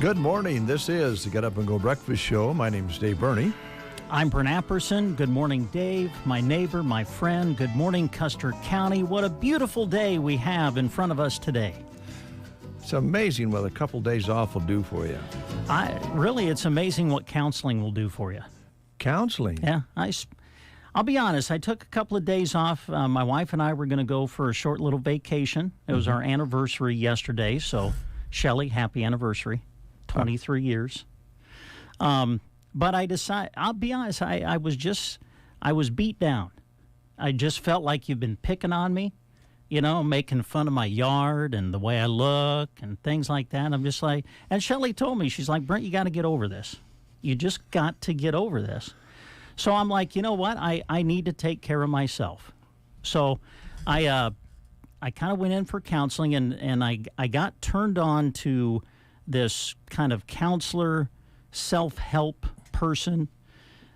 Good morning. This is the Get Up and Go Breakfast Show. My name is Dave Burney. I'm Brent Apperson. Good morning, Dave, my neighbor, my friend. Good morning, Custer County. What a beautiful day we have in front of us today. It's amazing what a couple days off will do for you. Really, it's amazing what counseling will do for you. Counseling? Yeah. I'll be honest. I took a couple of days off. My wife and I were going to go for a short little vacation. It was our anniversary yesterday, so Shelley, happy anniversary. 23 years. But I decided, I'll be honest, I was beat down. I just felt like you've been picking on me, you know, making fun of my yard and the way I look and things like that. And I'm just like, and Shelley told me, she's like, Brent, you got to get over this. You just got to get over this. So I'm like, you know what? I need to take care of myself. So I kind of went in for counseling and I got turned on to this kind of counselor, self-help person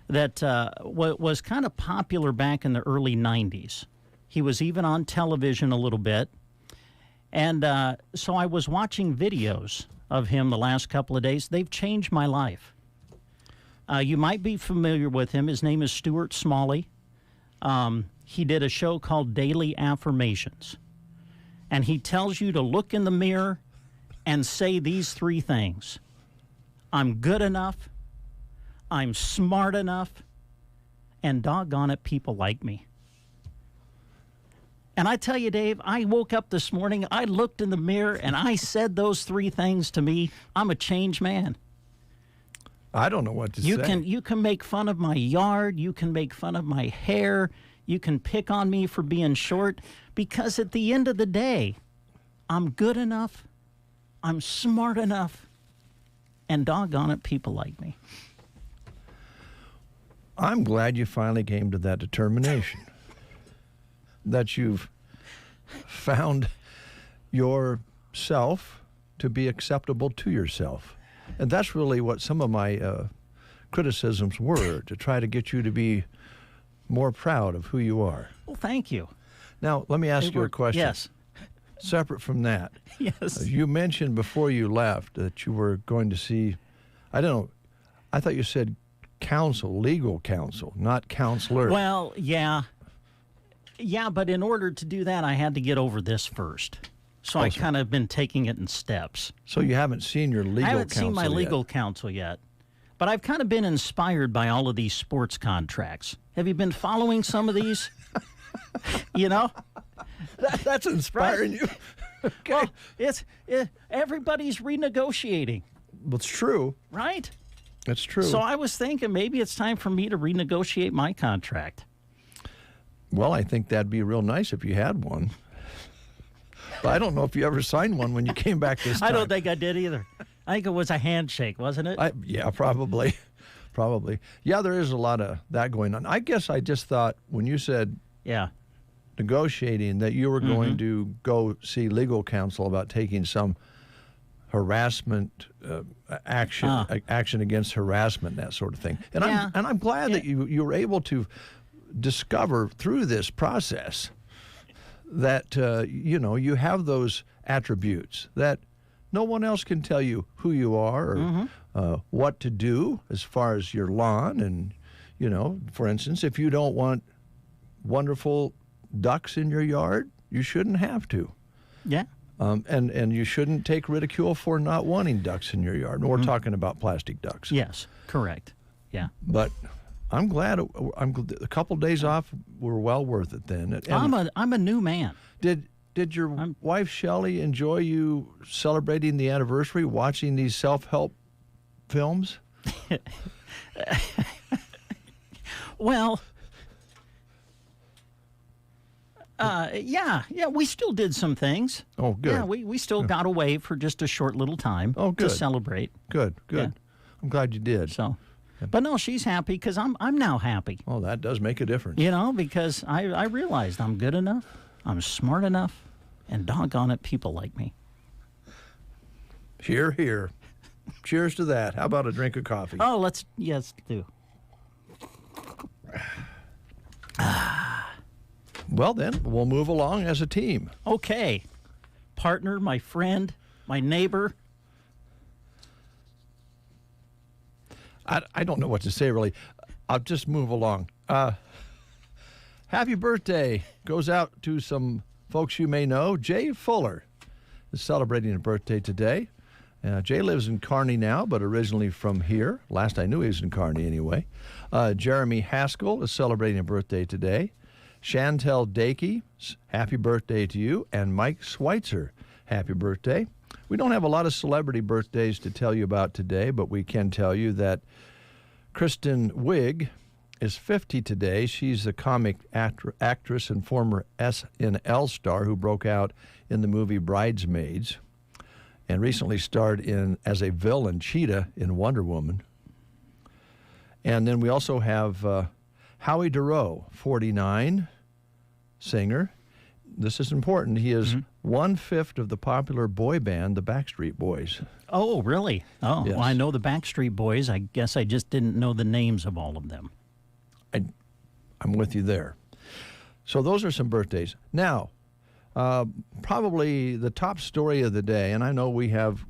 that was kind of popular back in the early 90s. He was even on television a little bit. And so I was watching videos of him the last couple of days. They've changed my life. You might be familiar with him. His name is Stuart Smalley. He did a show called Daily Affirmations. And he tells you to look in the mirror and say these three things. I'm good enough, I'm smart enough, and doggone it, people like me. And I tell you, Dave, I woke up this morning, I looked in the mirror, and I said those three things to me. I'm a changed man. I don't know what to say. You can make fun of my yard, you can make fun of my hair, you can pick on me for being short, because at the end of the day, I'm good enough, I'm smart enough, and doggone it, people like me. I'm glad you finally came to that determination, that you've found yourself to be acceptable to yourself. And that's really what some of my criticisms were, to try to get you to be more proud of who you are. Well, thank you. Now, let me ask you a question. Yes. Separate from that. Yes. You mentioned before you left that you were going to see, I don't know, I thought you said counsel, legal counsel, not counselor. Well, yeah. Yeah, but in order to do that, I had to get over this first. So I kind of been taking it in steps. So you haven't seen your legal counsel yet? I haven't seen my legal counsel yet. But I've kind of been inspired by all of these sports contracts. Have you been following some of these? You know? That's inspiring you. Okay. Well, everybody's renegotiating. Well, it's true. Right? It's true. So I was thinking maybe it's time for me to renegotiate my contract. Well, I think that'd be real nice if you had one. But I don't know if you ever signed one when you came back this time. I don't think I did either. I think it was a handshake, wasn't it? Yeah, probably. Probably. Yeah, there is a lot of that going on. I guess I just thought when you said negotiating that you were going to go see legal counsel about taking some harassment action against harassment, that sort of thing. And I'm glad that you were able to discover through this process that you have those attributes that no one else can tell you who you are or what to do as far as your lawn. And for instance, if you don't want wonderful ducks in your yard, you shouldn't have to. Yeah. And you shouldn't take ridicule for not wanting ducks in your yard. We're talking about plastic ducks. Yes, correct. Yeah. But I'm glad a couple days off were well worth it then. And I'm a new man. Did your wife, Shelley, enjoy you celebrating the anniversary, watching these self-help films? Well, yeah, we still did some things. Oh, good. Yeah, we still got away for just a short little time to celebrate. Good. Yeah. I'm glad you did. So, but no, she's happy because I'm now happy. Oh, that does make a difference. Because I realized I'm good enough, I'm smart enough, and doggone it, people like me. Hear, hear. Cheers to that. How about a drink of coffee? Oh, let's do. Well, then, we'll move along as a team. Okay. Partner, my friend, my neighbor. I don't know what to say, really. I'll just move along. Happy birthday goes out to some folks you may know. Jay Fuller is celebrating a birthday today. Jay lives in Kearney now, but originally from here. Last I knew he was in Kearney anyway. Jeremy Haskell is celebrating a birthday today. Chantel Dakey, happy birthday to you. And Mike Schweitzer, happy birthday. We don't have a lot of celebrity birthdays to tell you about today, but we can tell you that Kristen Wiig is 50 today. She's the comic actress and former SNL star who broke out in the movie Bridesmaids and recently starred as a villain, Cheetah, in Wonder Woman. And then we also have Howie Dorough, 49, singer. This is important. He is 1/5 of the popular boy band, the Backstreet Boys. Oh, really? Oh, yes. Well, I know the Backstreet Boys. I guess I just didn't know the names of all of them. I'm with you there. So those are some birthdays. Now, probably the top story of the day, and I know we have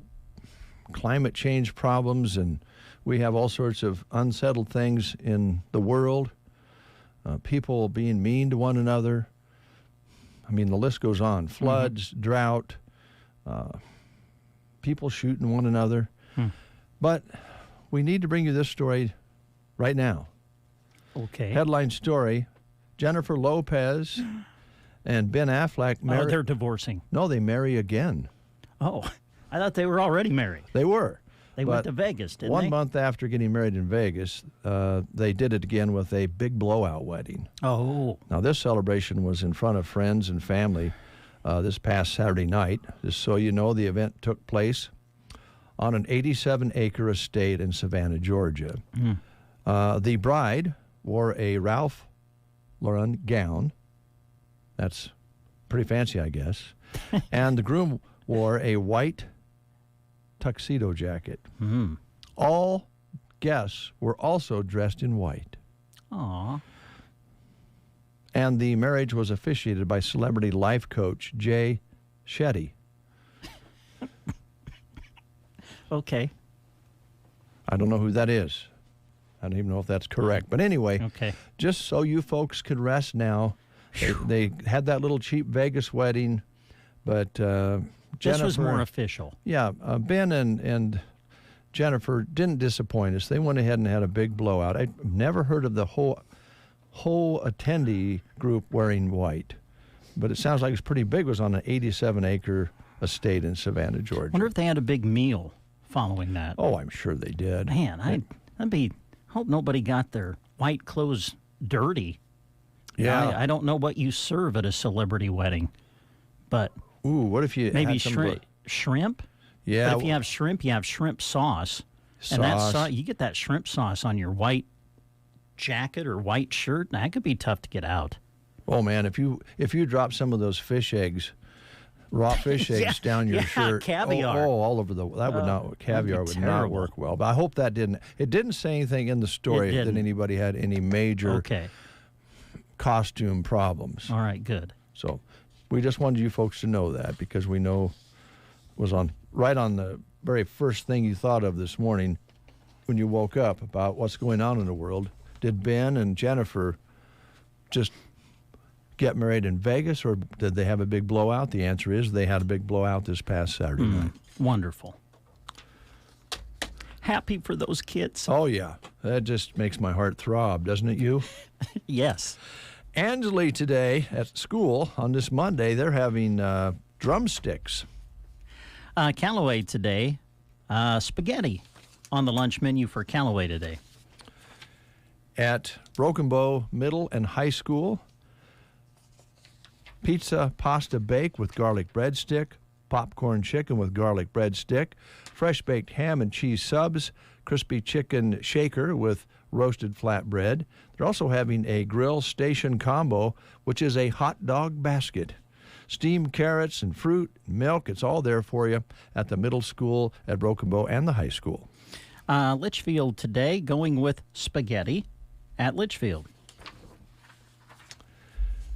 climate change problems and we have all sorts of unsettled things in the world, people being mean to one another. I mean, the list goes on. Floods, drought, people shooting one another. But we need to bring you this story right now. Okay. Headline story, Jennifer Lopez and Ben Affleck marry. Oh, they're divorcing. No, they marry again. Oh, I thought they were already married. They were. They went to Vegas, didn't they? 1 month after getting married in Vegas, they did it again with a big blowout wedding. Oh. Now, this celebration was in front of friends and family this past Saturday night. Just so you know, the event took place on an 87-acre estate in Savannah, Georgia. The bride wore a Ralph Lauren gown. That's pretty fancy, I guess. And the groom wore a white tuxedo jacket. All guests were also dressed in white. Aw. And the marriage was officiated by celebrity life coach Jay Shetty. Okay. I don't know who that is. I don't even know if that's correct. But anyway, just so you folks could rest now, they had that little cheap Vegas wedding, but Jennifer, this was more official. Yeah, Ben and Jennifer didn't disappoint us. They went ahead and had a big blowout. I've never heard of the whole attendee group wearing white, but it sounds like it's pretty big. It was on an 87-acre estate in Savannah, Georgia. I wonder if they had a big meal following that. Oh, I'm sure they did. Man, I hope nobody got their white clothes dirty. Yeah. I don't know what you serve at a celebrity wedding, but ooh, what if you maybe had some shrimp? Yeah. But if you have shrimp sauce. And that you get that shrimp sauce on your white jacket or white shirt. That could be tough to get out. Oh man, if you drop some of those fish eggs, raw fish eggs down your shirt, caviar. All over caviar would not work well. But I hope that didn't. It didn't say anything in the story that anybody had any major costume problems. All right, good. So we just wanted you folks to know that because we know it was right on the very first thing you thought of this morning when you woke up about what's going on in the world. Did Ben and Jennifer just get married in Vegas, or did they have a big blowout? The answer is they had a big blowout this past Saturday night. Wonderful. Happy for those kids. Oh, yeah. That just makes my heart throb, doesn't it, you? Yes. Ansley today at school on this Monday, they're having drumsticks. Callaway today, spaghetti on the lunch menu for Callaway today. At Broken Bow Middle and High School, pizza, pasta bake with garlic breadstick, popcorn chicken with garlic breadstick, fresh baked ham and cheese subs, crispy chicken shaker with roasted flatbread. They're also having a grill station combo, which is a hot dog basket. Steamed carrots and fruit, milk, it's all there for you at the middle school, at Broken Bow, and the high school. Litchfield today going with spaghetti at Litchfield.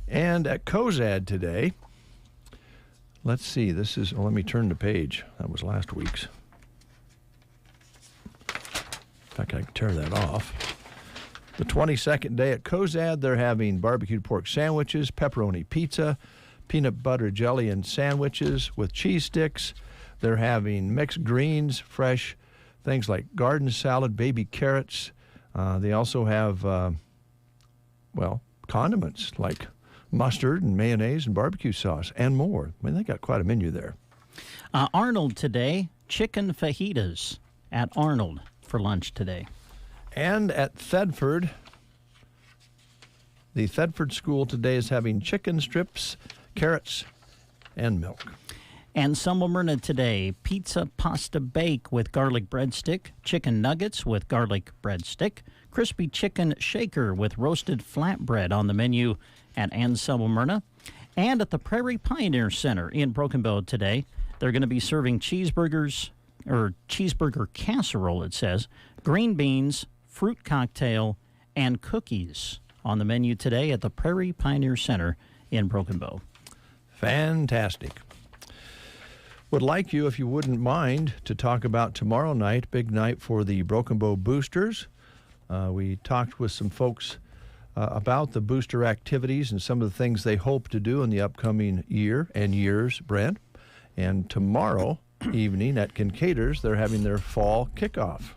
And at Cozad today, let's see, this is, let me turn the page. That was last week's. In fact, I can tear that off. The 22nd day at Cozad, they're having barbecued pork sandwiches, pepperoni pizza, peanut butter jelly and sandwiches with cheese sticks. They're having mixed greens, fresh things like garden salad, baby carrots. They also have, condiments like mustard and mayonnaise and barbecue sauce and more. I mean, they got quite a menu there. Arnold today, chicken fajitas at Arnold for lunch today. And at Thedford, the Thedford School today is having chicken strips, carrots, and milk. And Semmelmerna today, pizza pasta bake with garlic breadstick, chicken nuggets with garlic breadstick, crispy chicken shaker with roasted flatbread on the menu at Semmelmerna. And at the Prairie Pioneer Center in Broken Bow today, they're going to be serving cheeseburger casserole, it says, green beans, fruit cocktail, and cookies on the menu today at the Prairie Pioneer Center in Broken Bow. Fantastic. Would like you, if you wouldn't mind, to talk about tomorrow night, big night for the Broken Bow Boosters. We talked with some folks about the booster activities and some of the things they hope to do in the upcoming year and years, Brent. And tomorrow evening at Kincaid's, they're having their fall kickoff.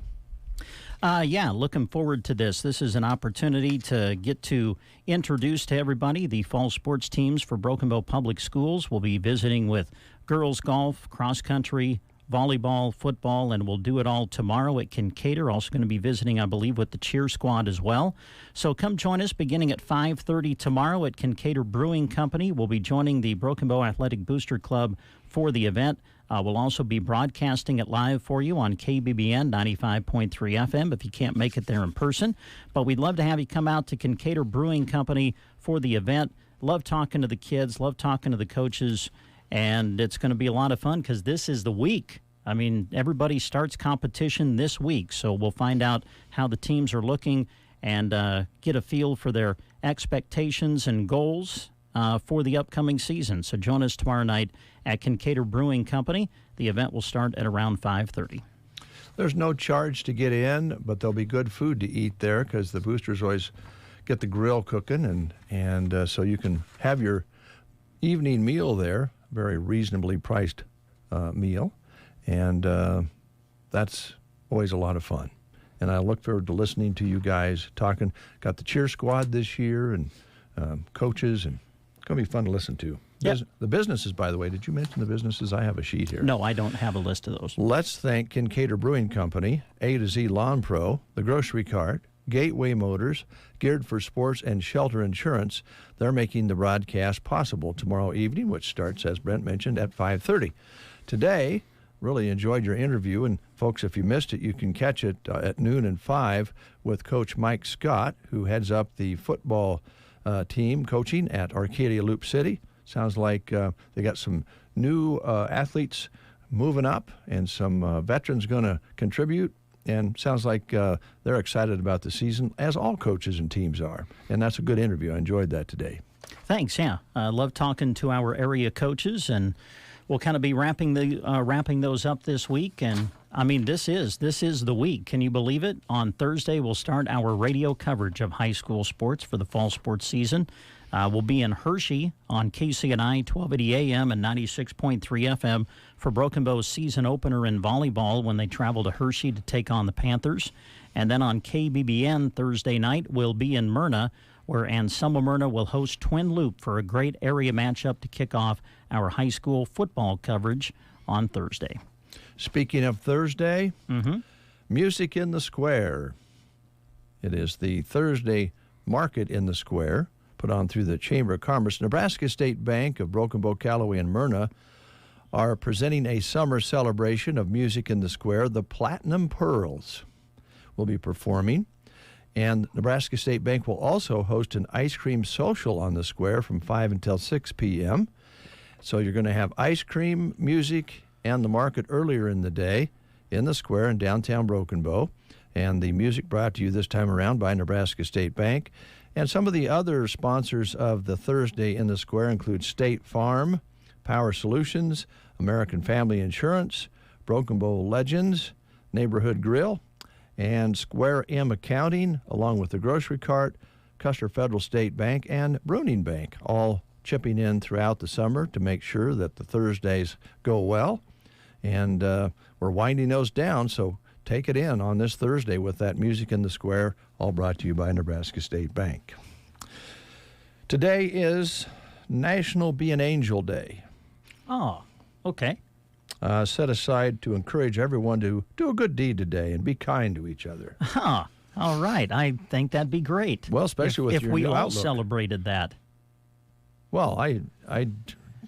Looking forward to this. This is an opportunity to get to introduce to everybody the fall sports teams for Broken Bow Public Schools. We'll be visiting with girls golf, cross country, volleyball, football, and we'll do it all tomorrow at Kincaid. Also going to be visiting, I believe, with the cheer squad as well. So come join us beginning at 5:30 tomorrow at Kincaid Brewing Company. We'll be joining the Broken Bow Athletic Booster Club for the event. We'll also be broadcasting it live for you on KBBN 95.3 FM if you can't make it there in person. But we'd love to have you come out to Kincaid Brewing Company for the event. Love talking to the kids, love talking to the coaches, and it's going to be a lot of fun because this is the week. I mean, everybody starts competition this week, so we'll find out how the teams are looking and get a feel for their expectations and goals for the upcoming season. So join us tomorrow night at Kincaid Brewing Company. The event will start at around 5:30. There's no charge to get in, but there'll be good food to eat there because the boosters always get the grill cooking, and so you can have your evening meal there, very reasonably priced meal, and that's always a lot of fun. And I look forward to listening to you guys talking. Got the cheer squad this year and coaches, and it's going to be fun to listen to. Yep. The businesses, by the way, did you mention the businesses? I have a sheet here. No, I don't have a list of those. Let's thank Kincaid Brewing Company, A to Z Lawn Pro, The Grocery Cart, Gateway Motors, Geared for Sports, and Shelter Insurance. They're making the broadcast possible tomorrow evening, which starts, as Brent mentioned, at 5:30. Today, really enjoyed your interview, and folks, if you missed it, you can catch it at noon and 5 with Coach Mike Scott, who heads up the football team coaching at Arcadia Loop City. Sounds like they got some new athletes moving up and some veterans going to contribute. And sounds like they're excited about the season, as all coaches and teams are. And that's a good interview. I enjoyed that today. Thanks, yeah. I love talking to our area coaches, and we'll kind of be wrapping those up this week. And, I mean, this is the week. Can you believe it? On Thursday, we'll start our radio coverage of high school sports for the fall sports season. We'll be in Hershey on KCNI 1280 AM and 96.3 FM for Broken Bow's season opener in volleyball when they travel to Hershey to take on the Panthers. And then on KBBN Thursday night, we'll be in Myrna where Anselmo Myrna will host Twin Loop for a great area matchup to kick off our high school football coverage on Thursday. Speaking of Thursday, Music in the Square. It is the Thursday Market in the Square, put on through the Chamber of Commerce. Nebraska State Bank of Broken Bow, Callaway, and Myrna are presenting a summer celebration of Music in the Square. The Platinum Pearls will be performing, and Nebraska State Bank will also host an ice cream social on the square from 5 until 6 p.m. So you're going to have ice cream, music, and the market earlier in the day in the square in downtown Broken Bow. And the music brought to you this time around by Nebraska State Bank. And some of the other sponsors of the Thursday in the Square include State Farm, Power Solutions, American Family Insurance, Broken Bow Legends, Neighborhood Grill, and Square M Accounting, along with the Grocery Cart, Custer Federal State Bank, and Bruning Bank, all chipping in throughout the summer to make sure that the Thursdays go well. And we're winding those down, so take it in on this Thursday with that Music in the Square, all brought to you by Nebraska State Bank. Today is National Be an Angel Day. Oh, okay. Set aside to encourage everyone to do a good deed today and be kind to each other. Huh. All right. I think that'd be great. Well, especially with your new outlook. If we all celebrated that. Well, I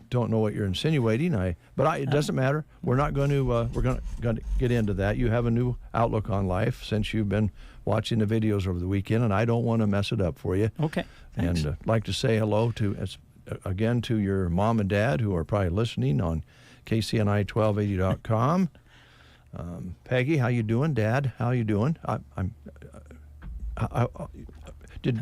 don't know what you're insinuating. It doesn't matter. We're not going to. We're going to get into that. You have a new outlook on life since you've been watching the videos over the weekend, and I don't want to mess it up for you. Okay. Thanks. And like to say hello to your mom and dad who are probably listening on KCNI1280.com. Peggy, how you doing? Dad, how you doing? Did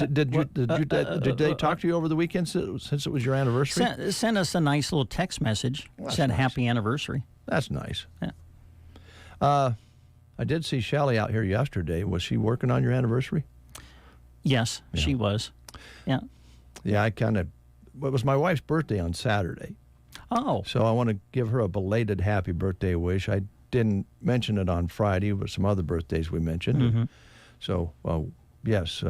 they talk to you over the weekend since it was your anniversary? Sent us a nice little text message. Well, said nice. Happy anniversary. That's nice. Yeah. I did see Shelley out here yesterday. Was she working on your anniversary? Yes, Yeah. she was. Yeah. Yeah, it was my wife's birthday on Saturday. Oh. So I want to give her a belated happy birthday wish. I didn't mention it on Friday, but some other birthdays we mentioned. Mm-hmm. So, yes,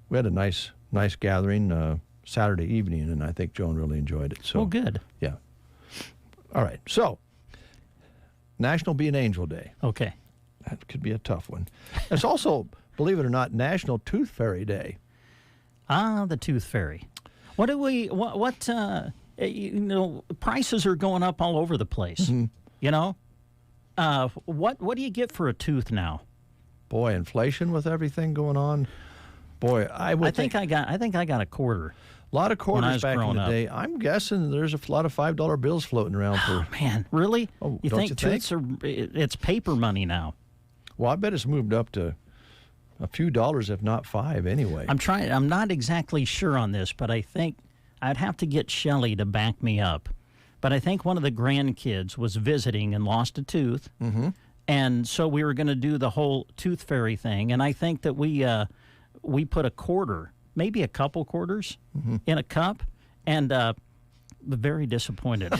we had a nice gathering Saturday evening, and I think Joan really enjoyed it. So, good. Yeah. All right. So, National Be an Angel Day. Okay. That could be a tough one. It's also, believe it or not, National Tooth Fairy Day. Ah, the Tooth Fairy. Prices are going up all over the place. Mm-hmm. You know? What do you get for a tooth now? Boy, inflation with everything going on. Boy, I think I got a quarter. A lot of quarters back in growing the up. day. I'm guessing there's a lot of $5 bills floating around for. Oh, man, really? Oh, you don't think you tooths are? It's paper money now. Well, I bet it's moved up to a few dollars, if not $5 anyway. I'm not exactly sure on this, but I think I'd have to get Shelley to back me up. But I think one of the grandkids was visiting and lost a tooth. Mm-hmm. And so we were going to do the whole tooth fairy thing. And I think that we put a quarter, maybe a couple quarters, in a cup, and very disappointed.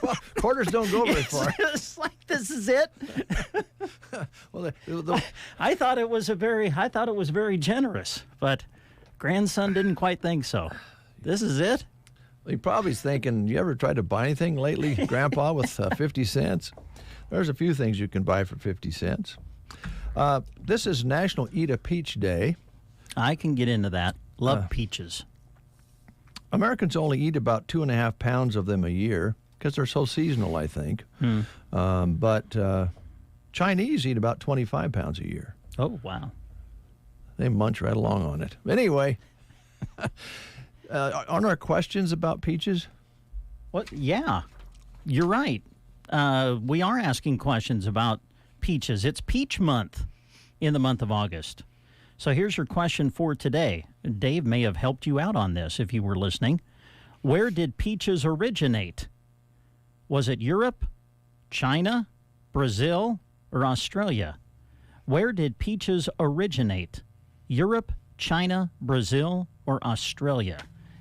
Well, quarters don't go very far. It's like, this is it. Well, I thought it was very generous, but grandson didn't quite think so. This is it. he probably is thinking, you ever tried to buy anything lately, Grandpa, with 50 cents? There's a few things you can buy for 50 cents. This is National Eat a Peach Day. I can get into that. Love peaches. Americans only eat about 2.5 pounds of them a year because they're so seasonal, I think. But Chinese eat about 25 pounds a year. Oh, wow. They munch right along on it. Anyway, aren't there questions about peaches? What? Yeah, you're right. We are asking questions about peaches. It's Peach Month in the month of August. So here's your question for today. Dave may have helped you out on this if you were listening. Where did peaches originate? Was it Europe, China, Brazil, or Australia? Where did peaches originate? Europe, China, Brazil, or Australia?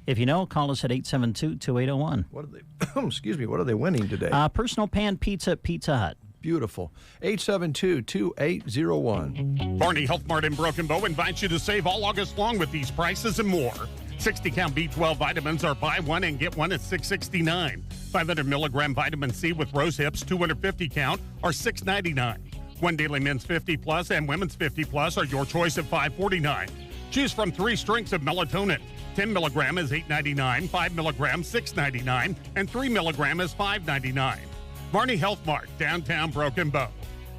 If you know, call us at 872-2801. What are they? Excuse me. What are they winning today? Personal pan pizza at Pizza Hut. Beautiful. 872-2801. Barney Health Mart in Broken Bow invites you to save all August long with these prices and more. 60-count B12 vitamins are buy one and get one at $6.69. 500-milligram vitamin C with rose hips, 250-count, are $6.99. One Daily Men's 50-plus and Women's 50-plus are your choice at $5.49. Choose from 3 strengths of melatonin. 10 milligram is $8.99, 5 milligrams $6.99, and 3 milligram is $5.99. Barney Health Mart, downtown Broken Bow.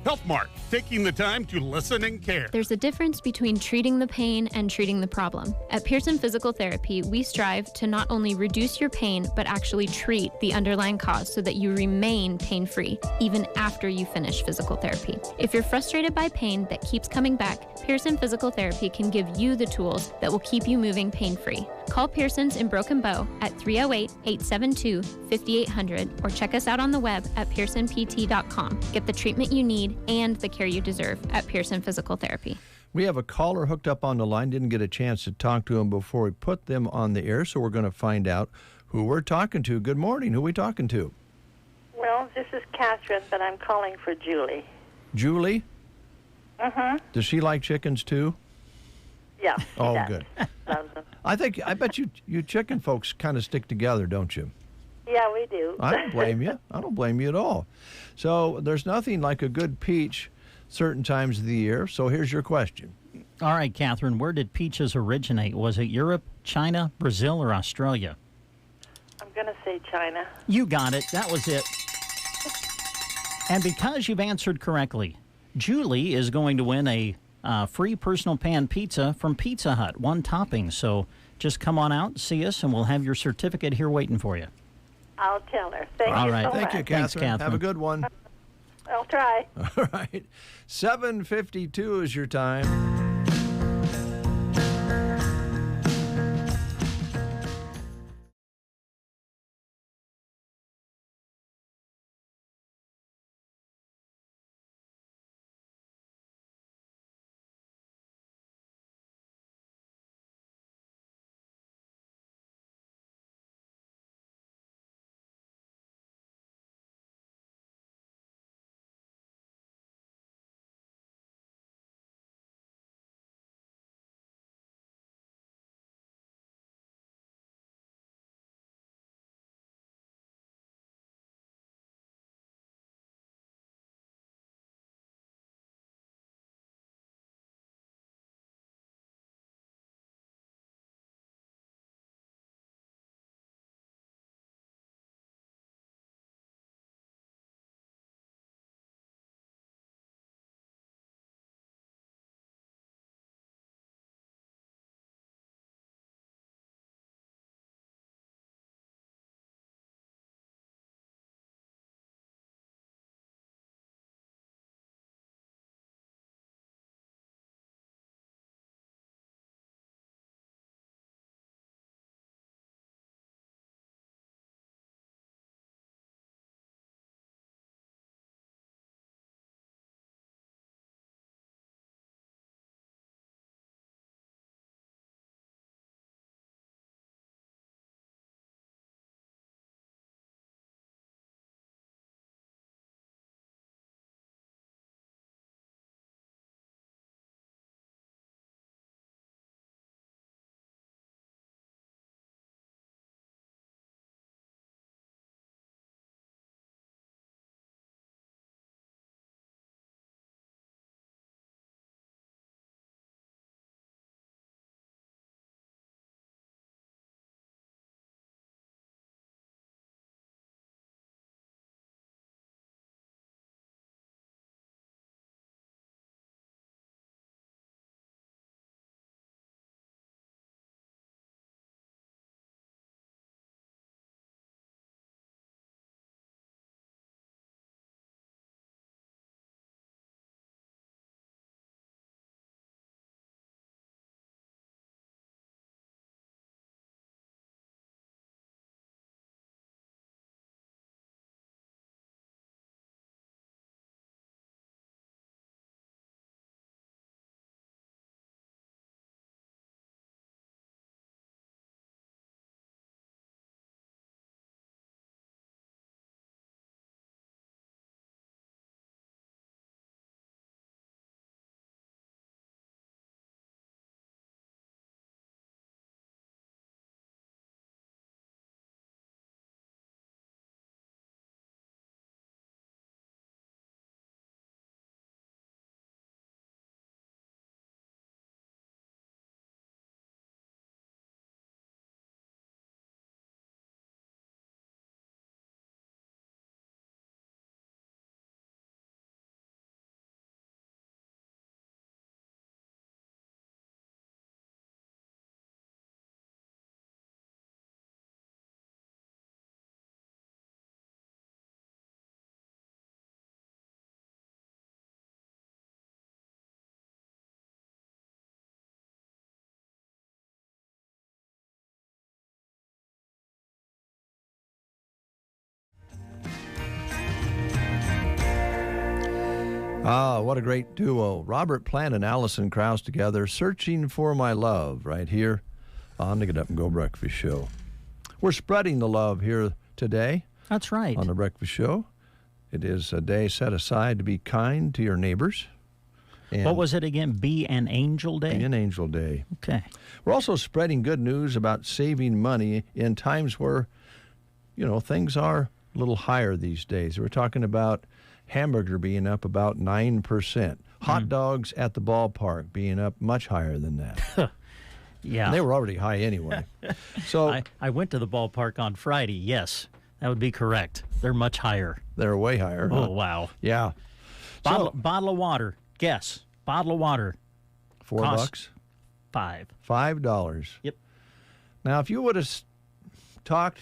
Health Mart, taking the time to listen and care. There's a difference between treating the pain and treating the problem. At Pearson Physical Therapy, we strive to not only reduce your pain, but actually treat the underlying cause so that you remain pain-free, even after you finish physical therapy. If you're frustrated by pain that keeps coming back, Pearson Physical Therapy can give you the tools that will keep you moving pain-free. Call Pearson's in Broken Bow at 308-872-5800 or check us out on the web at pearsonpt.com. Get the treatment you need and the care you deserve at Pearson Physical Therapy. We have a caller hooked up on the line. Didn't get a chance to talk to him before we put them on the air, so we're going to find out who we're talking to. Good morning. Who are we talking to? Well, this is Catherine, but I'm calling for Julie. Julie? Mm-hmm. Does she like chickens too? Yeah. Oh, does. good. Loves them. I bet you chicken folks kind of stick together, don't you? Yeah, we do. I don't blame you. I don't blame you at all. So there's nothing like a good peach certain times of the year. So here's your question. All right, Catherine, where did peaches originate? Was it Europe, China, Brazil, or Australia? I'm going to say China. You got it. That was it. And because you've answered correctly, Julie is going to win a free personal pan pizza from Pizza Hut, 1 topping. So just come on out, see us, and we'll have your certificate here waiting for you. I'll tell her. Thank All you right. so Thank much. you, Catherine. Thanks, Catherine. Have a good one. I'll try. All right. 7:52 is your time. Ah, what a great duo. Robert Plant and Alison Krauss together, Searching for My Love, right here on the Get Up and Go Breakfast Show. We're spreading the love here today. That's right. On the Breakfast Show. It is a day set aside to be kind to your neighbors. And what was it again? Be an Angel Day? Be an Angel Day. Okay. We're also spreading good news about saving money in times where, you know, things are a little higher these days. We're talking about hamburger being up about 9%. Hot dogs at the ballpark being up much higher than that. Yeah. And they were already high anyway. So I went to the ballpark on Friday. Yes, that would be correct. They're much higher. They're way higher. Oh, huh? wow. Yeah. Bottle of water. Guess. Bottle of water. $4? $5. $5. Yep. Now, if you would have talked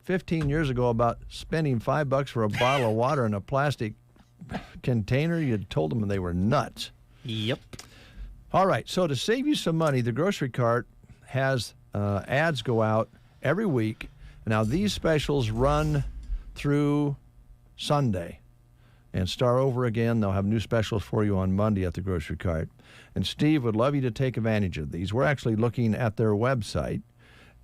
15 years ago about spending $5 for a bottle of water in a plastic container, you'd told them they were nuts. Yep. All right, so to save you some money, the grocery cart has ads go out every week. Now, these specials run through Sunday and start over again. They'll have new specials for you on Monday at the grocery cart. And Steve would love you to take advantage of these. We're actually looking at their website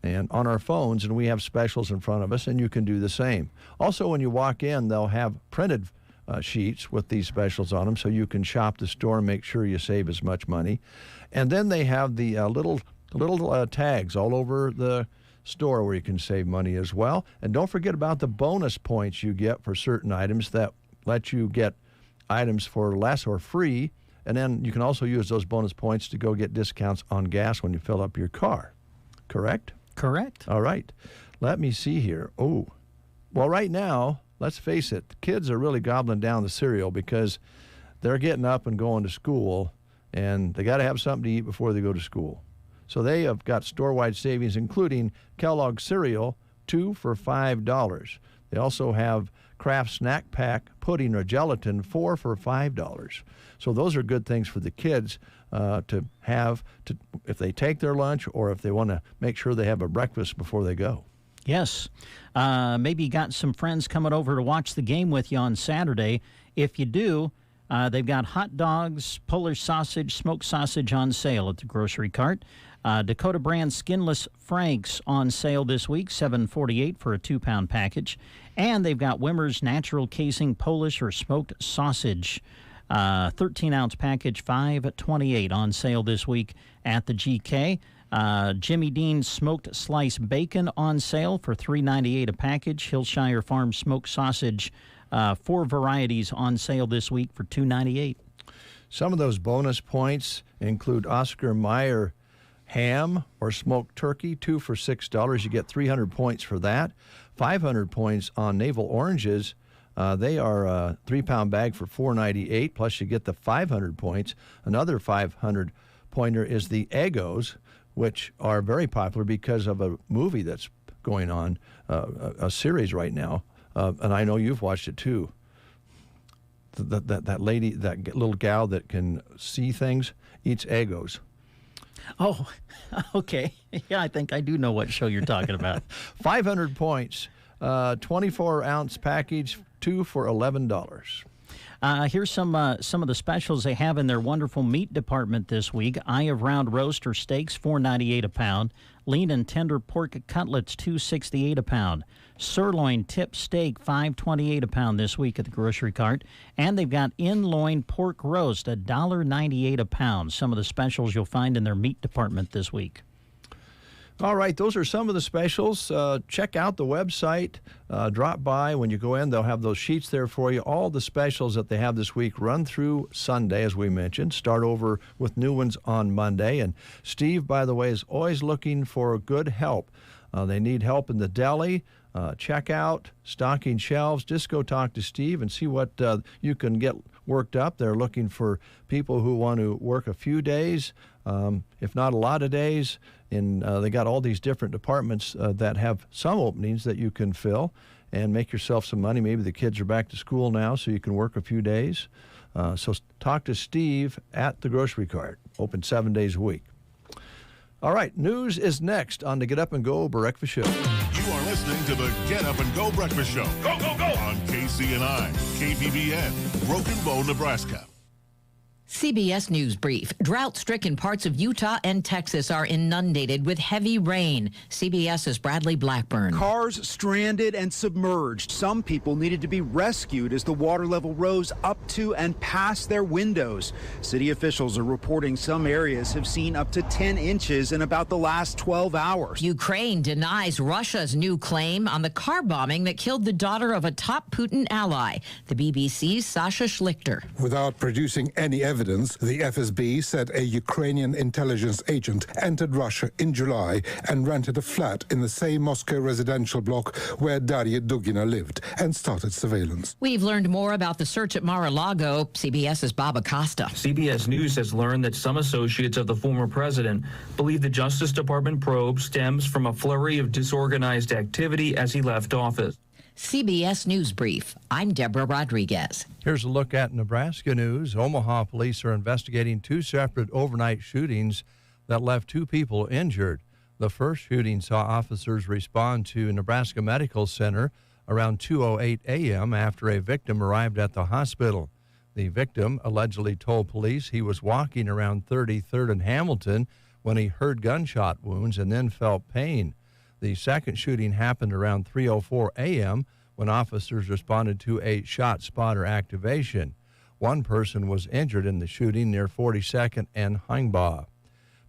and on our phones, and we have specials in front of us, and you can do the same. Also, when you walk in, they'll have printed sheets with these specials on them, so you can shop the store and make sure you save as much money. And then they have the little tags all over the store where you can save money as well. And don't forget about the bonus points you get for certain items that let you get items for less or free. And then you can also use those bonus points to go get discounts on gas when you fill up your car. Correct? Correct. All right. Let me see here. Oh, well, right now, let's face it, the kids are really gobbling down the cereal because they're getting up and going to school, and they got to have something to eat before they go to school. So they have got store-wide savings, including Kellogg cereal, 2 for $5. They also have Kraft Snack Pack pudding or gelatin, 4 for $5. So those are good things for the kids to have if they take their lunch or if they want to make sure they have a breakfast before they go. Yes. Maybe you got some friends coming over to watch the game with you on Saturday. If you do, they've got hot dogs, Polish sausage, smoked sausage on sale at the grocery cart. Dakota brand skinless Franks on sale this week, $7.48 for a 2-pound package. And they've got Wimmer's natural casing Polish or smoked sausage, 13-ounce package, $5.28 on sale this week at the GK. Jimmy Dean's smoked sliced bacon on sale for $3.98 a package. Hillshire Farm smoked sausage, 4 varieties on sale this week for $2.98. Some of those bonus points include Oscar Mayer ham or smoked turkey, 2 for $6. You get 300 points for that. 500 points on navel oranges. They are a 3-pound bag for $4.98, plus you get the 500 points. Another 500 pointer is the Eggos, which are very popular because of a movie that's going on, a series right now, and I know you've watched it too. That lady, that little gal that can see things, eats Eggos. Oh, okay. Yeah, I think I do know what show you're talking about. 500 points, 24-ounce package, 2 for $11. Here's some of the specials they have in their wonderful meat department this week. Eye of round roast or steaks, $4.98 a pound. Lean and tender pork cutlets, $2.68 a pound. Sirloin tip steak, $5.28 a pound this week at the grocery cart. And they've got in-loin pork roast, $1.98 a pound. Some of the specials you'll find in their meat department this week. All right, those are some of the specials. Check out the website. Drop by when you go in. They'll have those sheets there for you. All the specials that they have this week run through Sunday, as we mentioned. Start over with new ones on Monday. And Steve, by the way, is always looking for good help. They need help in the deli, checkout, stocking shelves. Just go talk to Steve and see what you can get worked up. They're looking for people who want to work a few days, if not a lot of days. And they got all these different departments that have some openings that you can fill and make yourself some money. Maybe the kids are back to school now, so you can work a few days. So talk to Steve at the grocery cart, open 7 days a week. All right, news is next on the Get Up and Go Breakfast Show. You are listening to the Get Up and Go Breakfast Show. Go, go, go! On KCNI, KPBN, Broken Bow, Nebraska. CBS News Brief. Drought-stricken parts of Utah and Texas are inundated with heavy rain. CBS's Bradley Blackburn. Cars stranded and submerged. Some people needed to be rescued as the water level rose up to and past their windows. City officials are reporting some areas have seen up to 10 inches in about the last 12 hours. Ukraine denies Russia's new claim on the car bombing that killed the daughter of a top Putin ally. The BBC's Sasha Schlichter. Without producing any evidence, the FSB said a Ukrainian intelligence agent entered Russia in July and rented a flat in the same Moscow residential block where Daria Dugina lived and started surveillance. We've learned more about the search at Mar-a-Lago. CBS's Bob Acosta. CBS News has learned that some associates of the former president believe the Justice Department probe stems from a flurry of disorganized activity as he left office. CBS News Brief. I'm Deborah Rodriguez. Here's a look at Nebraska news. Omaha police are investigating 2 separate overnight shootings that left 2 people injured. The first shooting saw officers respond to Nebraska Medical Center around 2:08 a.m. after a victim arrived at the hospital. The victim allegedly told police he was walking around 33rd and Hamilton when he heard gunshot wounds and then felt pain. The second shooting happened around 3:04 a.m. when officers responded to a shot spotter activation. One person was injured in the shooting near 42nd and Heimbaugh.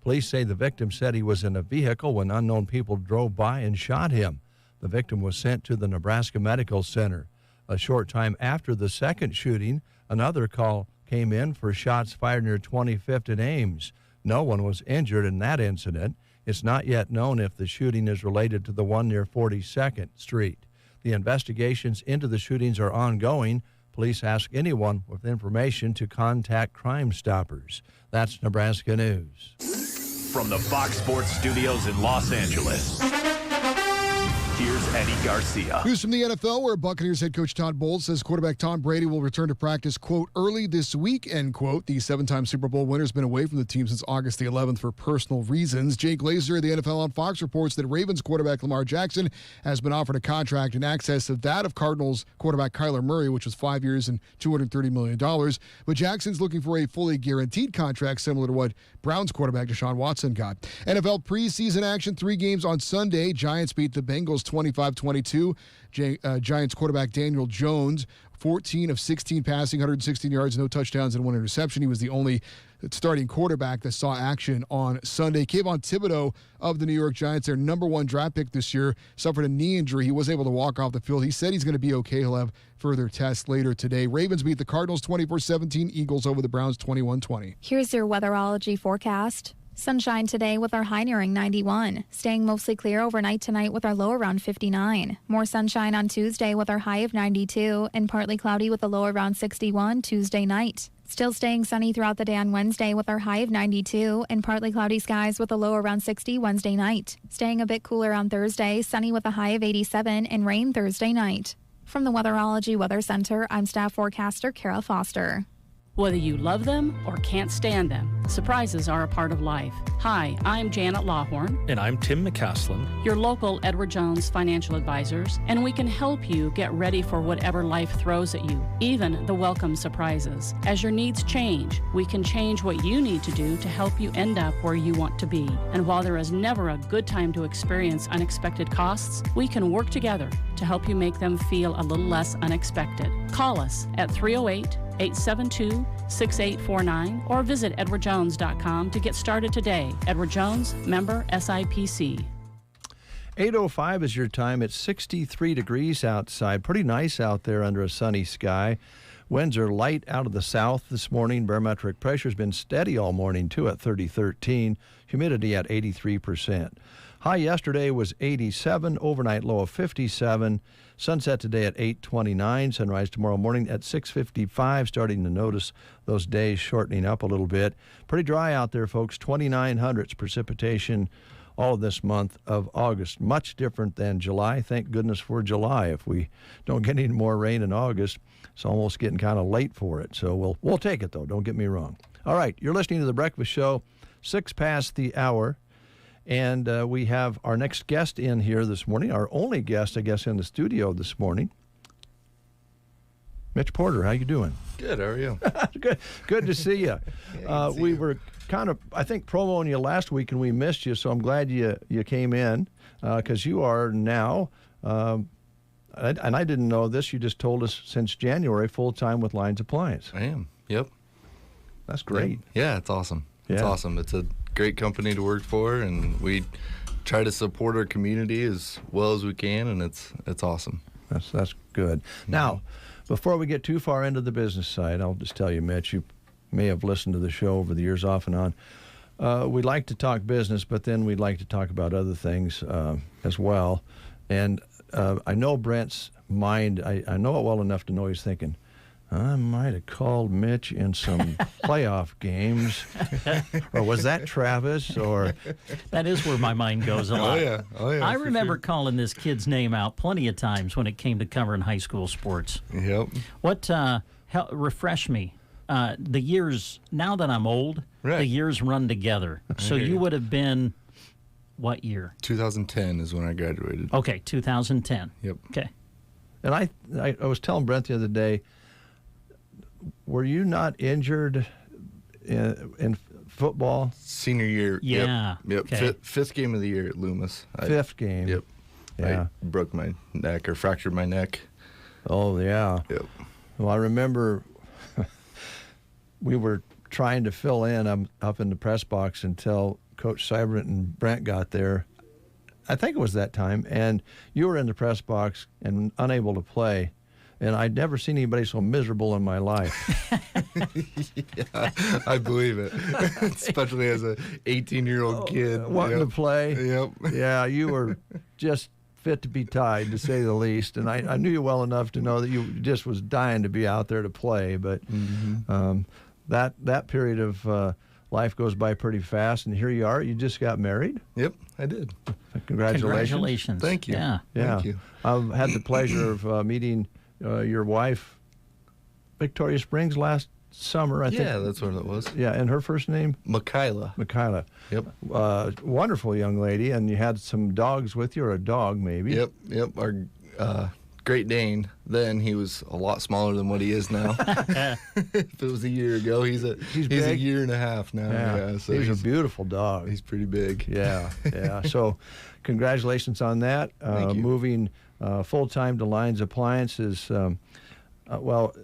Police say the victim said he was in a vehicle when unknown people drove by and shot him. The victim was sent to the Nebraska Medical Center. A short time after the second shooting, another call came in for shots fired near 25th and Ames. No one was injured in that incident. It's not yet known if the shooting is related to the one near 42nd Street. The investigations into the shootings are ongoing. Police ask anyone with information to contact Crime Stoppers. That's Nebraska News. From the Fox Sports Studios in Los Angeles, here's Eddie Garcia. News from the NFL, where Buccaneers head coach Todd Bowles says quarterback Tom Brady will return to practice, quote, early this week, end quote. The 7-time Super Bowl winner has been away from the team since August the 11th for personal reasons. Jay Glazer of the NFL on Fox reports that Ravens quarterback Lamar Jackson has been offered a contract in excess of that of Cardinals quarterback Kyler Murray, which was 5 years and $230 million. But Jackson's looking for a fully guaranteed contract similar to what Browns quarterback Deshaun Watson got. NFL preseason action, 3 games on Sunday. Giants beat the Bengals 25-22. Giants quarterback Daniel Jones, 14 of 16 passing, 116 yards, no touchdowns, and 1 interception. He was the only starting quarterback that saw action on Sunday. Kayvon Thibodeau of the New York Giants, their number 1 draft pick this year, suffered a knee injury. He was able to walk off the field. He said he's going to be okay. He'll have further tests later today. Ravens beat the Cardinals 24-17. Eagles over the Browns 21-20. Here's your weatherology forecast. Sunshine today with our high nearing 91. Staying mostly clear overnight tonight with our low around 59. More sunshine on Tuesday with our high of 92 and partly cloudy with a low around 61 Tuesday night. Still staying sunny throughout the day on Wednesday with our high of 92 and partly cloudy skies with a low around 60 Wednesday night. Staying a bit cooler on Thursday, sunny with a high of 87 and rain Thursday night. From the Weatherology Weather Center, I'm staff forecaster Kara Foster. Whether you love them or can't stand them, surprises are a part of life. Hi, I'm Janet Lawhorn. And I'm Tim McCaslin. Your local Edward Jones financial advisors, and we can help you get ready for whatever life throws at you, even the welcome surprises. As your needs change, we can change what you need to do to help you end up where you want to be. And while there is never a good time to experience unexpected costs, we can work together to help you make them feel a little less unexpected. Call us at 308-872-6849 or visit edwardjones.com to get started today. Edward Jones, member SIPC. 8:05 is your time. It's 63 degrees outside. Pretty nice out there under a sunny sky. Winds are light out of the south this morning. Barometric pressure's been steady all morning, too, at 30.13. Humidity at 83%. High yesterday was 87, overnight low of 57. Sunset today at 8:29, sunrise tomorrow morning at 6:55. Starting to notice those days shortening up a little bit. Pretty dry out there, folks. 29 hundredths precipitation all of this month of August. Much different than July. Thank goodness for July. If we don't get any more rain in August, it's almost getting kind of late for it. So we'll take it, though. Don't get me wrong. All right, you're listening to The Breakfast Show, 6 past the hour. And we have our next guest in here this morning, our only guest, I guess, in the studio this morning. Mitch Porter, how you doing? Good, how are you? Good to see you. We were kind of, I think, promoting you last week, and we missed you, so I'm glad you came in, because you are now, and I didn't know this, you just told us, since January, full-time with Lines Appliance. I am, yep. That's great. Yeah, it's awesome. It's Yeah. awesome. It's a great company to work for, and we try to support our community as well as we can, and it's awesome. That's good. Now, before we get too far into the business side, I'll just tell you, Mitch, you may have listened to the show over the years off and on. We like to talk business, but then we'd like to talk about other things as well. And I know Brent's mind, I know it well enough to know he's thinking, I might have called Mitch in some playoff games. Or was that Travis? Or that is where my mind goes a lot. Oh, yeah. I remember calling this kid's name out plenty of times when it came to covering high school sports. Yep. What, refresh me. The years, now that I'm old, the years run together. So you would have been, what year? 2010 is when I graduated. Okay, 2010. Yep. Okay. And I was telling Brent the other day, were you not injured in football? Senior year. Yeah. Yep. Okay. Fifth game of the year at Loomis. Fifth game. Yep. Yeah. I broke my neck or fractured my neck. Oh, yeah. Yep. Well, I remember we were trying to fill in up in the press box until Coach Seibert and Brent got there. I think it was that time. And you were in the press box and unable to play. And I'd never seen anybody so miserable in my life. Yeah, I believe it. Especially as an 18-year-old kid. Wanting to play. Yep. Yeah, you were just fit to be tied, to say the least. And I knew you well enough to know that you just was dying to be out there to play. But that period of life goes by pretty fast. And here you are. You just got married? Yep, I did. Congratulations. Thank you. Yeah. Thank you. I've had the pleasure of meeting your wife, Victoria Springs, last summer, I think. Yeah, that's what it was. Yeah, and her first name? Michaela. Yep. Wonderful young lady, and you had some dogs with you, or a dog maybe. Yep. Our Great Dane, then he was a lot smaller than what he is now. If it was a year ago, he's a year and a half now. Yeah, so he's a beautiful dog. He's pretty big. Yeah. So congratulations on that. Thank you. Moving full-time to Lines Appliances. Well,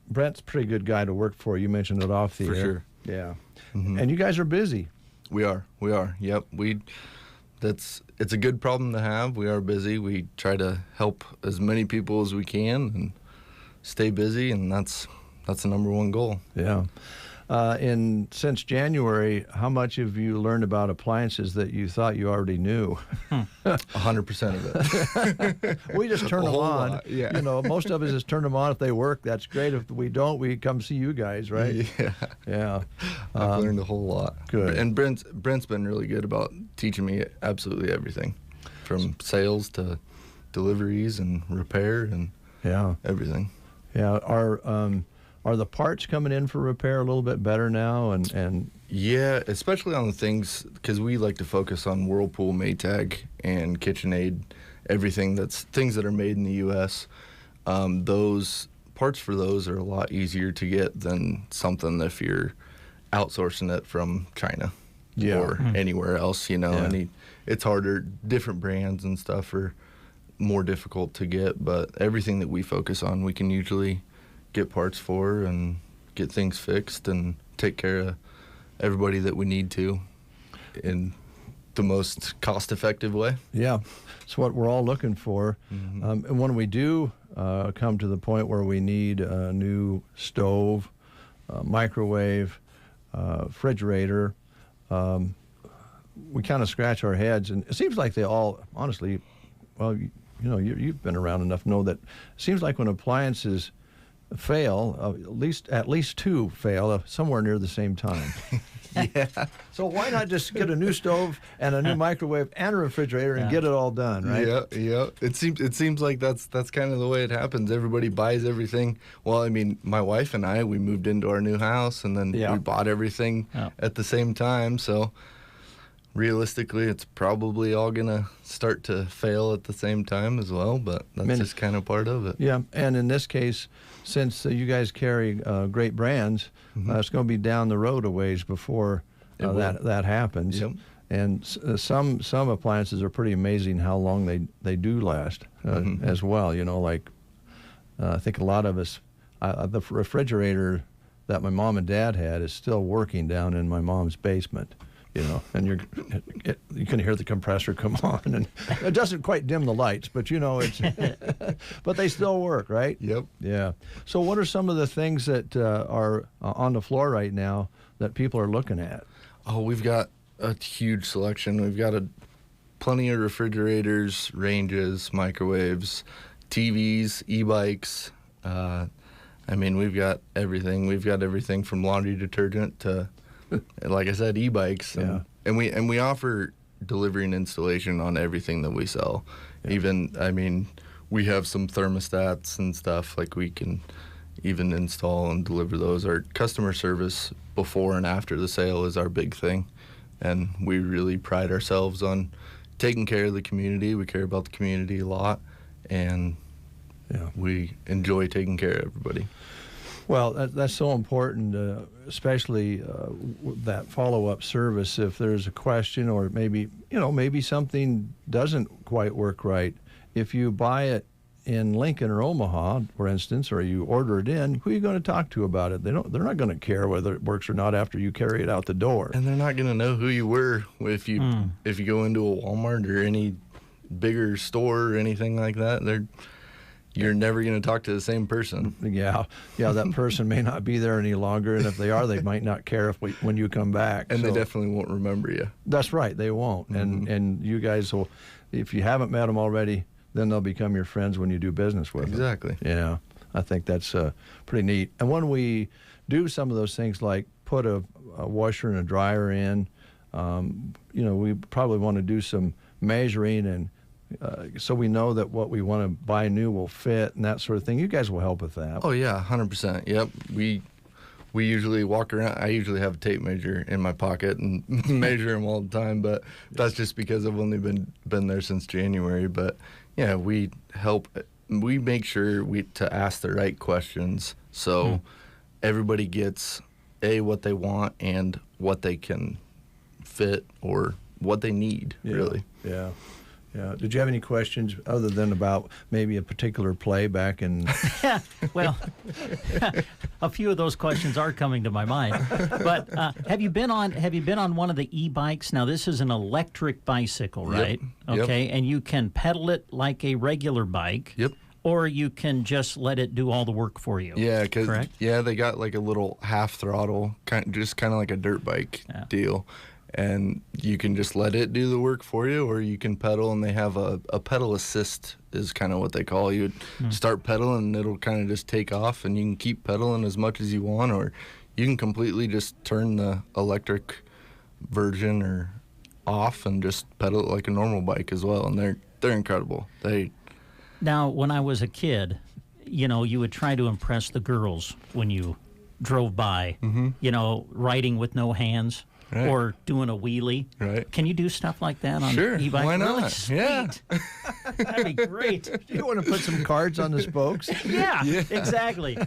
Brent's a pretty good guy to work for. You mentioned it off the air. For sure. Yeah. And you guys are busy. We are. Yep. It's a good problem to have. We are busy. We try to help as many people as we can and stay busy, and that's the number one goal. Yeah. Since January, how much have you learned about appliances that you thought you already knew? 100% of it. We just turn them on. Lot, yeah. You know, most of us just turn them on. If they work, that's great. If we don't, we come see you guys, right? Yeah. I've learned a whole lot. Good. And Brent's been really good about teaching me absolutely everything, from sales to deliveries and repair and everything. Yeah. Are the parts coming in for repair a little bit better now? And yeah, especially on the things, because we like to focus on Whirlpool, Maytag, and KitchenAid, things that are made in the U.S. Those parts for those are a lot easier to get than something if you're outsourcing it from China or anywhere else. You know, it's harder. Different brands and stuff are more difficult to get, but everything that we focus on, we can usually get parts for and get things fixed and take care of everybody that we need to in the most cost-effective way. Yeah, it's what we're all looking for. And when we do come to the point where we need a new stove, microwave, refrigerator, we kind of scratch our heads. And it seems like they all, honestly, well, you've been around enough to know that it seems like when appliances fail, at least two fail somewhere near the same time. Yeah. So why not just get a new stove and a new microwave and a refrigerator and get it all done, right? Yeah. It seems like that's kind of the way it happens. Everybody buys everything. Well, I mean, my wife and I, we moved into our new house and then we bought everything at the same time. So realistically, it's probably all going to start to fail at the same time as well, but that's just kind of part of it. Yeah, and in this case, since you guys carry great brands, it's going to be down the road a ways before that happens. Yep. And some appliances are pretty amazing how long they do last as well. You know, like I think a lot of us, the refrigerator that my mom and dad had is still working down in my mom's basement. You know, and you can hear the compressor come on, and it doesn't quite dim the lights, but you know it's. But they still work, right? Yep. Yeah. So, what are some of the things that are on the floor right now that people are looking at? Oh, we've got a huge selection. We've got plenty of refrigerators, ranges, microwaves, TVs, e-bikes. I mean, we've got everything. We've got everything from laundry detergent to, like I said, e-bikes. And we offer delivery and installation on everything that we sell. Yeah. Even, I mean, we have some thermostats and stuff, like we can even install and deliver those. Our customer service before and after the sale is our big thing. And we really pride ourselves on taking care of the community. We care about the community a lot, and we enjoy taking care of everybody. Well, that's so important, especially that follow-up service. If there's a question, or maybe something doesn't quite work right, if you buy it in Lincoln or Omaha, for instance, or you order it in, who are you going to talk to about it? They're not going to care whether it works or not after you carry it out the door. And they're not going to know who you were if you go into a Walmart or any bigger store or anything like that. You're never going to talk to the same person. Yeah, that person may not be there any longer, and if they are, they might not care when you come back. And they definitely won't remember you. That's right, they won't. And you guys will, if you haven't met them already, then they'll become your friends when you do business with them. Exactly. Yeah, I think that's pretty neat. And when we do some of those things, like put a washer and a dryer in, we probably want to do some measuring and so we know that what we want to buy new will fit and that sort of thing. You guys will help with that. Oh yeah, 100%. Yep. We usually walk around. I usually have a tape measure in my pocket and measure them all the time, but that's just because I've only been there since January. But yeah, we help. We make sure to ask the right questions so everybody gets what they want and what they can fit or what they need. Really. Yeah. Yeah. Did you have any questions other than about maybe a particular play back in? Well, a few of those questions are coming to my mind. But have you been on one of the e-bikes? Now this is an electric bicycle, right? Yep. Okay, Yep. and you can pedal it like a regular bike. Yep. Or you can just let it do all the work for you. Yeah, correct? Yeah, they got like a little half throttle, kind of like a dirt bike deal. And you can just let it do the work for you, or you can pedal, and they have a pedal assist is kind of what they call you. Start pedaling, and it'll kind of just take off, and you can keep pedaling as much as you want, or you can completely just turn the electric version or off and just pedal it like a normal bike as well, and they're incredible. Now, when I was a kid, you would try to impress the girls when you drove by, riding with no hands. Right. Or doing a wheelie. Right. Can you do stuff like that on e-bike? Why not? Really? Sweet. Yeah. That'd be great. You want to put some cards on the spokes? Yeah. Exactly.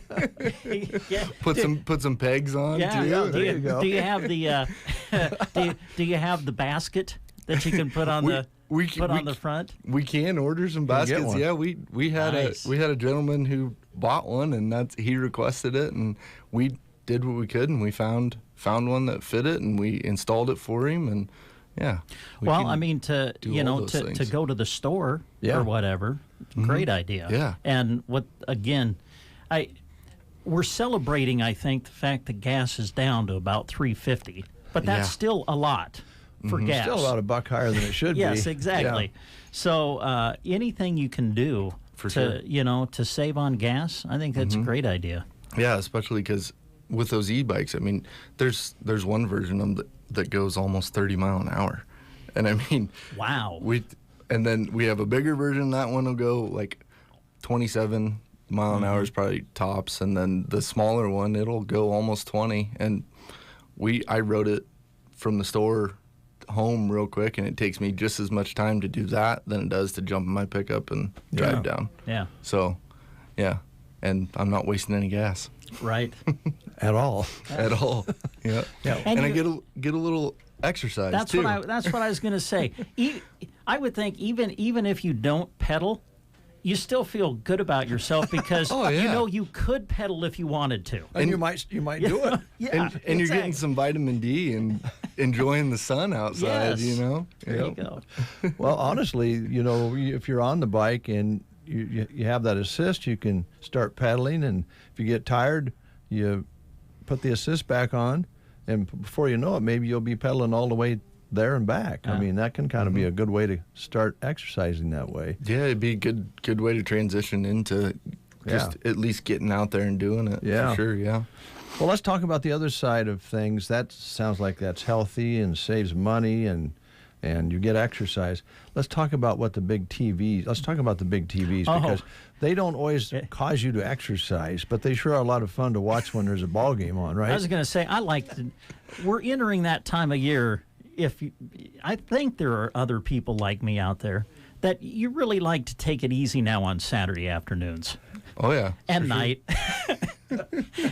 Yeah. Put some pegs on. Yeah. Too. There you go. Do you have the do you have the basket that you can put on on the front? We can order some baskets. Yeah, we had a gentleman who bought one, and he requested it, and we did what we could, and we found one that fit it, and we installed it for him, and well, I mean, to go to the store or whatever, great idea. Yeah. And we're celebrating, I think, the fact that gas is down to about $3.50, but that's still a lot for gas. Still about $1 higher than it should be. Yes, exactly. Yeah. So anything you can do to save on gas, I think that's a great idea. Yeah, especially because with those e-bikes, I mean, there's one version of them that goes almost 30 miles an hour, and I mean, wow. And then we have a bigger version. That one will go like 27 mile an hour is probably tops, and then the smaller one, it'll go almost 20. And I rode it from the store home real quick, and it takes me just as much time to do that than it does to jump in my pickup and drive down. Yeah. So, yeah, and I'm not wasting any gas. Right. At all. At all. Yeah. And I get a little exercise too. That's what I was going to say. I would think even if you don't pedal, you still feel good about yourself because you could pedal if you wanted to. And you might do it. And you're getting some vitamin D and enjoying the sun outside, There you go. Well, honestly, if you're on the bike and you have that assist, you can start pedaling, and if you get tired, you put the assist back on, and before you know it, maybe you'll be pedaling all the way there and back. I mean, that can kind of be a good way to start exercising that way. Yeah, it'd be a good way to transition into just at least getting out there and doing it. Yeah. For sure, yeah. Well, let's talk about the other side of things. That sounds like that's healthy and saves money and you get exercise. Let's talk about what the big TVs. Let's talk about the big TVs because they don't always cause you to exercise, but they sure are a lot of fun to watch when there's a ball game on, right? I was going to say we're entering that time of year. I think there are other people like me out there that you really like to take it easy now on Saturday afternoons. Oh yeah. And night.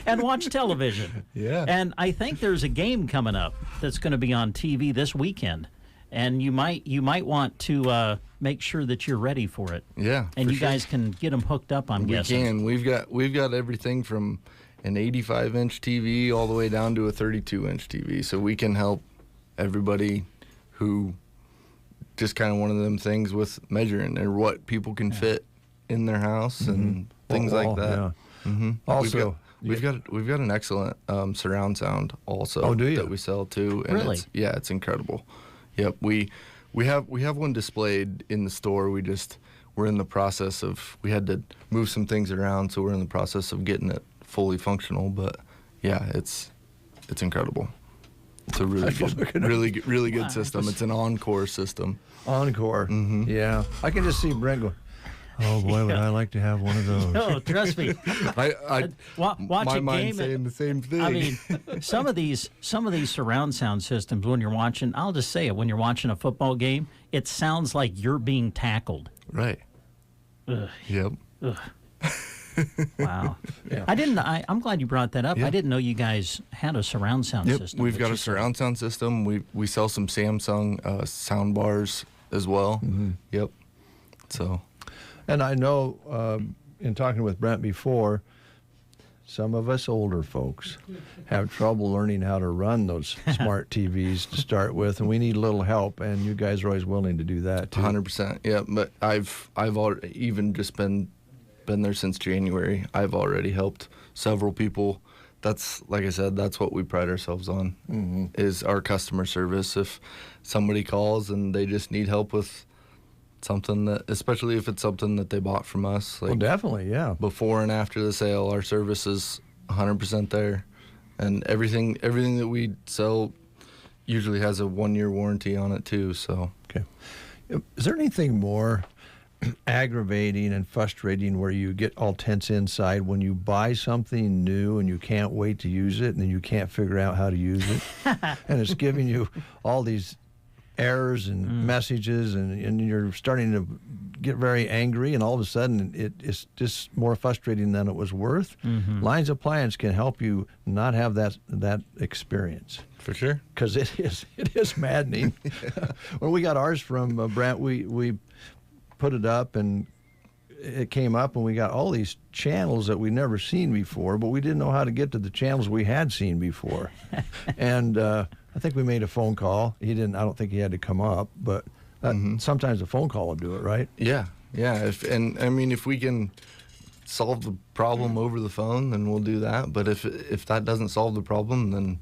And watch television. Yeah. And I think there's a game coming up that's going to be on TV this weekend. And you might want to make sure that you're ready for it. Yeah. And you guys can get them hooked up, I'm guessing. We can. We've got everything from an 85-inch TV all the way down to a 32-inch TV. So we can help everybody who just kind of one of them things with measuring and what people can fit in their house and things like that. Yeah. Mm-hmm. Also, we've got an excellent surround sound also. Oh, do you? That we sell too. And really? It's incredible. Yep. We have one displayed in the store. We're in the process of, we had to move some things around, so we're in the process of getting it fully functional. But yeah, it's incredible. It's a really good system. It's an Encore system. Encore. Mm-hmm. Yeah. I can just see Brent go, oh boy, would I like to have one of those. No, trust me. Watch my a mind's game saying the same thing. I mean, some of these surround sound systems, when you're watching, I'll just say it, when you're watching a football game, it sounds like you're being tackled. Right. Ugh. Yep. Ugh. Wow. Yeah. I'm glad you brought that up. Yeah. I didn't know you guys had a surround sound system. We've got a surround sound system. We sell some Samsung sound bars as well. Mm-hmm. Yep. So. And I know in talking with Brent before, some of us older folks have trouble learning how to run those smart TVs to start with, and we need a little help, and you guys are always willing to do that too. 100%. Yeah, but I've already even just been there since January. I've already helped several people. That's, like I said, that's what we pride ourselves on, is our customer service. If somebody calls and they just need help with something that, especially if it's something that they bought from us, like, well, definitely, yeah. before and after the sale, our service is 100% there, and everything that we sell usually has a 1-year warranty on it too. So, okay, is there anything more aggravating and frustrating where you get all tense inside when you buy something new and you can't wait to use it and then you can't figure out how to use it, and it's giving you all these errors and messages, and you're starting to get very angry, and all of a sudden it's just more frustrating than it was worth? Lines Appliance can help you not have that experience. For sure. Because it is maddening. When we got ours from Brent, we put it up, and it came up, and we got all these channels that we'd never seen before, but we didn't know how to get to the channels we had seen before. And I think we made a phone call. I don't think he had to come up, but sometimes a phone call will do it, right? Yeah. If we can solve the problem over the phone, then we'll do that. But if that doesn't solve the problem, then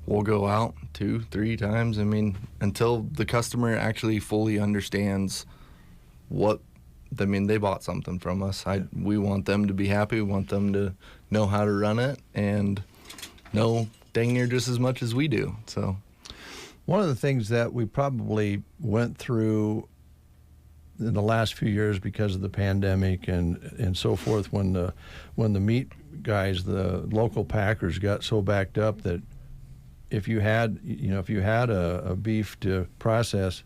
we'll go out 2-3 times. I mean, until the customer actually fully understands they bought something from us. We want them to be happy. We want them to know how to run it and know dang near just as much as we do. So, one of the things that we probably went through in the last few years because of the pandemic and so forth, when the meat guys, the local packers, got so backed up that if you had a beef to process,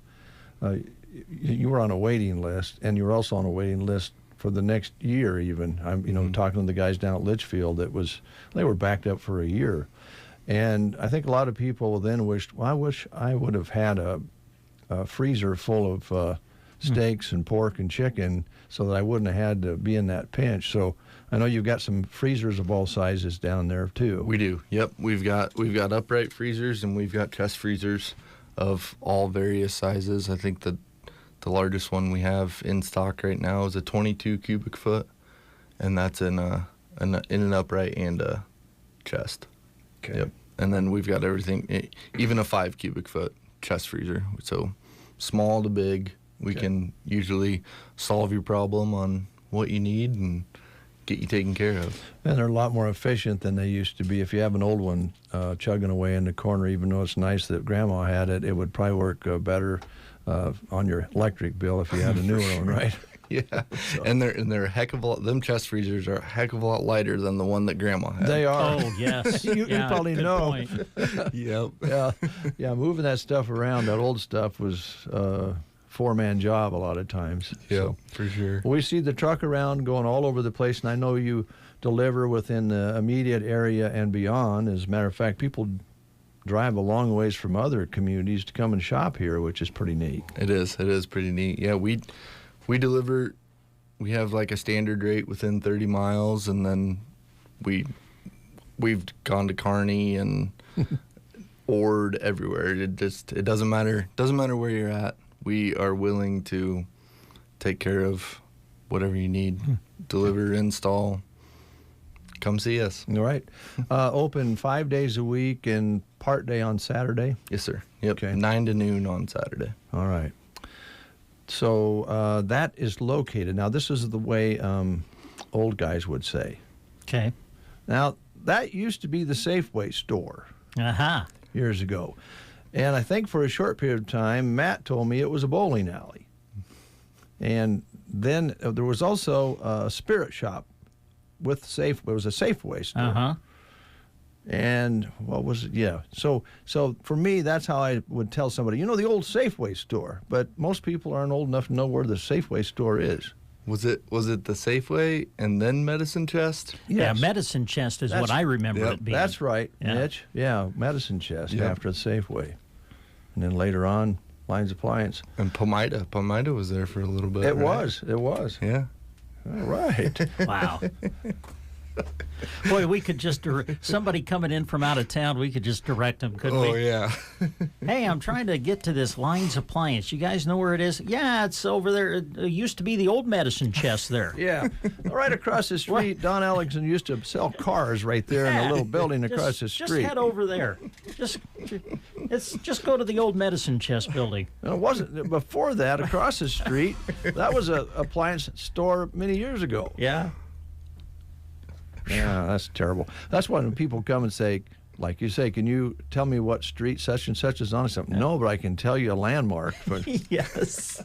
you were on a waiting list, and you were also on a waiting list for the next year. Even I'm talking to the guys down at Litchfield they were backed up for a year, and I think a lot of people then wished, well, I wish I would have had a freezer full of steaks and pork and chicken so that I wouldn't have had to be in that pinch. So I know you've got some freezers of all sizes down there too. We do. Yep. We've got upright freezers, and we've got chest freezers of all various sizes. I think the largest one we have in stock right now is a 22 cubic foot, and that's in an upright and a chest. Okay. Yep. And then we've got everything, even a 5 cubic foot chest freezer. So small to big, we can usually solve your problem on what you need and get you taken care of. And they're a lot more efficient than they used to be. If you have an old one chugging away in the corner, even though it's nice that Grandma had it, it would probably work better on your electric bill if you had a newer one, right? Yeah, so. and they're a heck of a lot. Them chest freezers are a heck of a lot lighter than the one that Grandma had. They are. Oh yes, you probably know. Yep. Yeah. Moving that stuff around, that old stuff was four-man job a lot of times. Yeah, so, for sure. We see the truck around going all over the place, and I know you deliver within the immediate area and beyond. As a matter of fact, people drive a long ways from other communities to come and shop here, which is pretty neat. It is pretty neat. Yeah, we deliver. We have like a standard rate within 30 miles, and then we've gone to Kearney and Ord everywhere. It doesn't matter. Doesn't matter where you're at. We are willing to take care of whatever you need. Deliver, install. Come see us. All right. Open 5 days a week and part day on Saturday? Yes, sir. Yep. Okay. 9 to noon on Saturday. All right. So that is located. Now, this is the way old guys would say. Okay. Now, that used to be the Safeway store years ago. And I think for a short period of time, Matt told me it was a bowling alley. And then there was also a spirit shop with Safeway. It was a Safeway store. And what was it? Yeah. So for me, that's how I would tell somebody, the old Safeway store. But most people aren't old enough to know where the Safeway store is. Was it the Safeway and then Medicine Chest? Yes. Yeah, Medicine Chest is what I remember it being. That's right, Mitch. Yeah, Medicine Chest after the Safeway. And then later on, Lines Appliance. And Palmyra was there for a little bit. It was. Yeah. All right. Wow. Boy, we could just somebody coming in from out of town, we could just direct them, couldn't we? Oh, yeah. Hey, I'm trying to get to this Lines Appliance. You guys know where it is? Yeah, it's over there. It used to be the old Medicine Chest there. Yeah. Right across the street, Don Ellingson used to sell cars right there in a little building across the street. Just head over there. Just go to the old Medicine Chest building. It wasn't. Before that, across the street, that was an appliance store many years ago. Yeah. Yeah, that's terrible. That's why when people come and say, like you say, can you tell me what street such and such is on? Something? No, but I can tell you a landmark. Yes.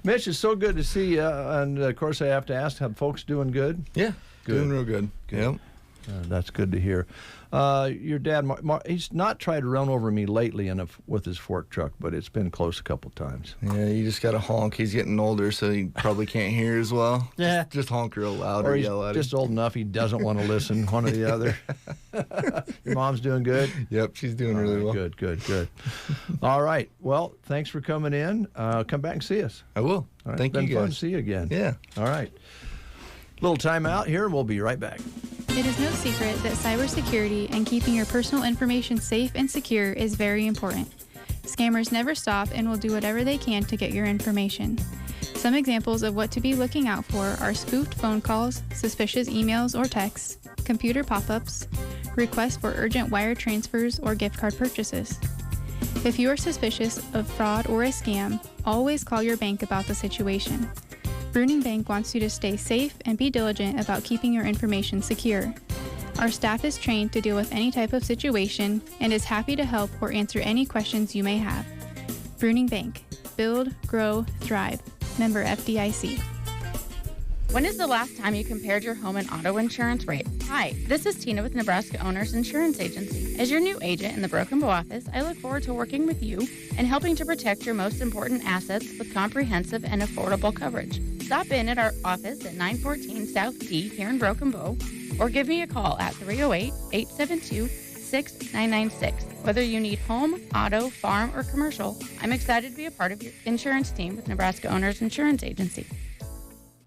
Mitch, it's so good to see you. And, of course, I have to ask, have folks doing good? Yeah, doing real good. Yep. That's good to hear. Your dad, he's not tried to run over me lately with his fork truck, but it's been close a couple times. Yeah, you just got to honk. He's getting older, so he probably can't hear as well. Yeah. Just honk real loud or yell at him. Just old enough he doesn't want to listen, one or the other. Your mom's doing good? Yep, she's doing really well. Good. All right. Well, thanks for coming in. Come back and see us. I will. Right. Thank you, guys. It's been fun to see you again. Yeah. All right. Little time out here, and we'll be right back. It is no secret that cybersecurity and keeping your personal information safe and secure is very important. Scammers never stop and will do whatever they can to get your information. Some examples of what to be looking out for are spoofed phone calls, suspicious emails or texts, computer pop-ups, requests for urgent wire transfers or gift card purchases. If you are suspicious of fraud or a scam, always call your bank about the situation. Bruning Bank wants you to stay safe and be diligent about keeping your information secure. Our staff is trained to deal with any type of situation and is happy to help or answer any questions you may have. Bruning Bank. Build, grow, thrive. Member FDIC. When is the last time you compared your home and auto insurance rate? Hi, this is Tina with Nebraska Owners Insurance Agency. As your new agent in the Broken Bow office, I look forward to working with you and helping to protect your most important assets with comprehensive and affordable coverage. Stop in at our office at 914 South D here in Broken Bow, or give me a call at 308-872-6996. Whether you need home, auto, farm, or commercial, I'm excited to be a part of your insurance team with Nebraska Owners Insurance Agency.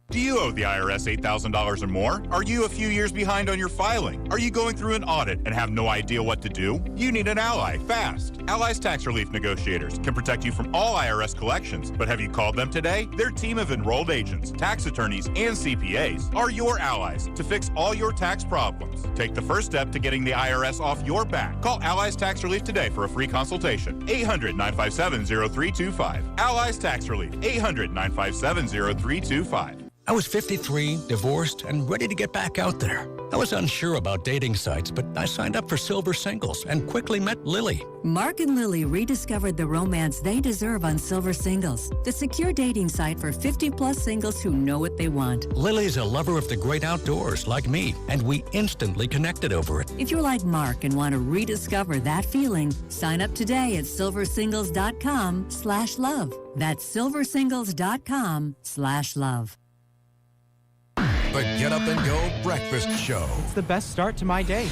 Do you owe the IRS $8,000 or more? Are you a few years behind on your filing? Are you going through an audit and have no idea what to do? You need an ally, fast. Ally's Tax Relief Negotiators can protect you from all IRS collections, but have you called them today? Their team of enrolled agents, tax attorneys, and CPAs are your allies to fix all your tax problems. Take the first step to getting the IRS off your back. Call Ally's Tax Relief today for a free consultation. 800-957-0325. Ally's Tax Relief. 800-957-0325. I was 53, divorced, and ready to get back out there. I was unsure about dating sites, but I signed up for Silver Singles and quickly met Lily. Mark and Lily rediscovered the romance they deserve on Silver Singles, the secure dating site for 50-plus singles who know what they want. Lily's a lover of the great outdoors like me, and we instantly connected over it. If you're like Mark and want to rediscover that feeling, sign up today at silversingles.com/love. That's silversingles.com/love. The Get Up and Go Breakfast Show. It's the best start to my day.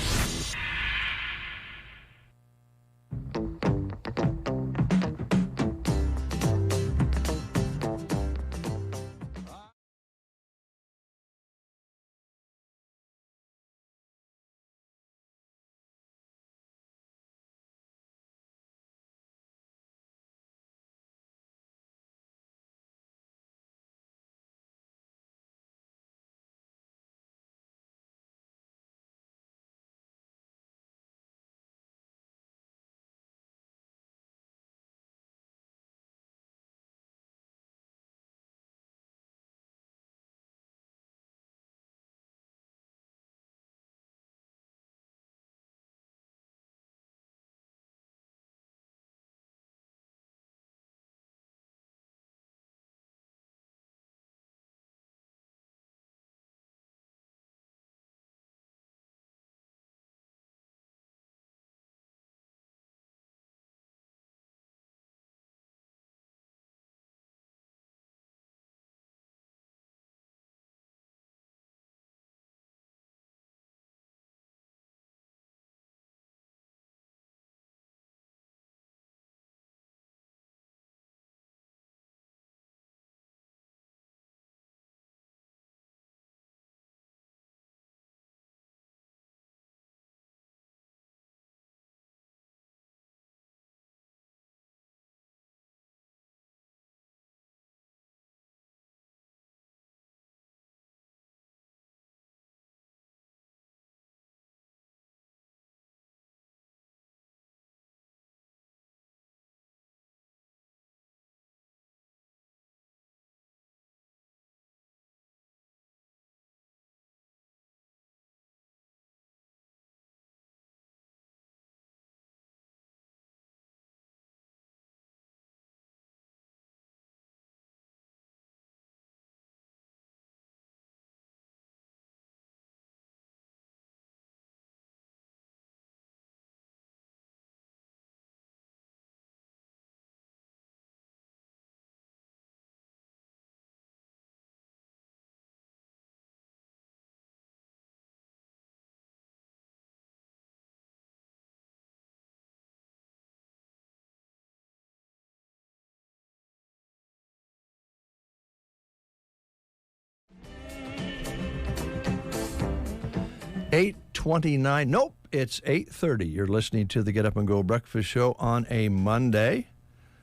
$8:29. Nope, it's 8:30. You're listening to the Get Up and Go Breakfast Show on a Monday,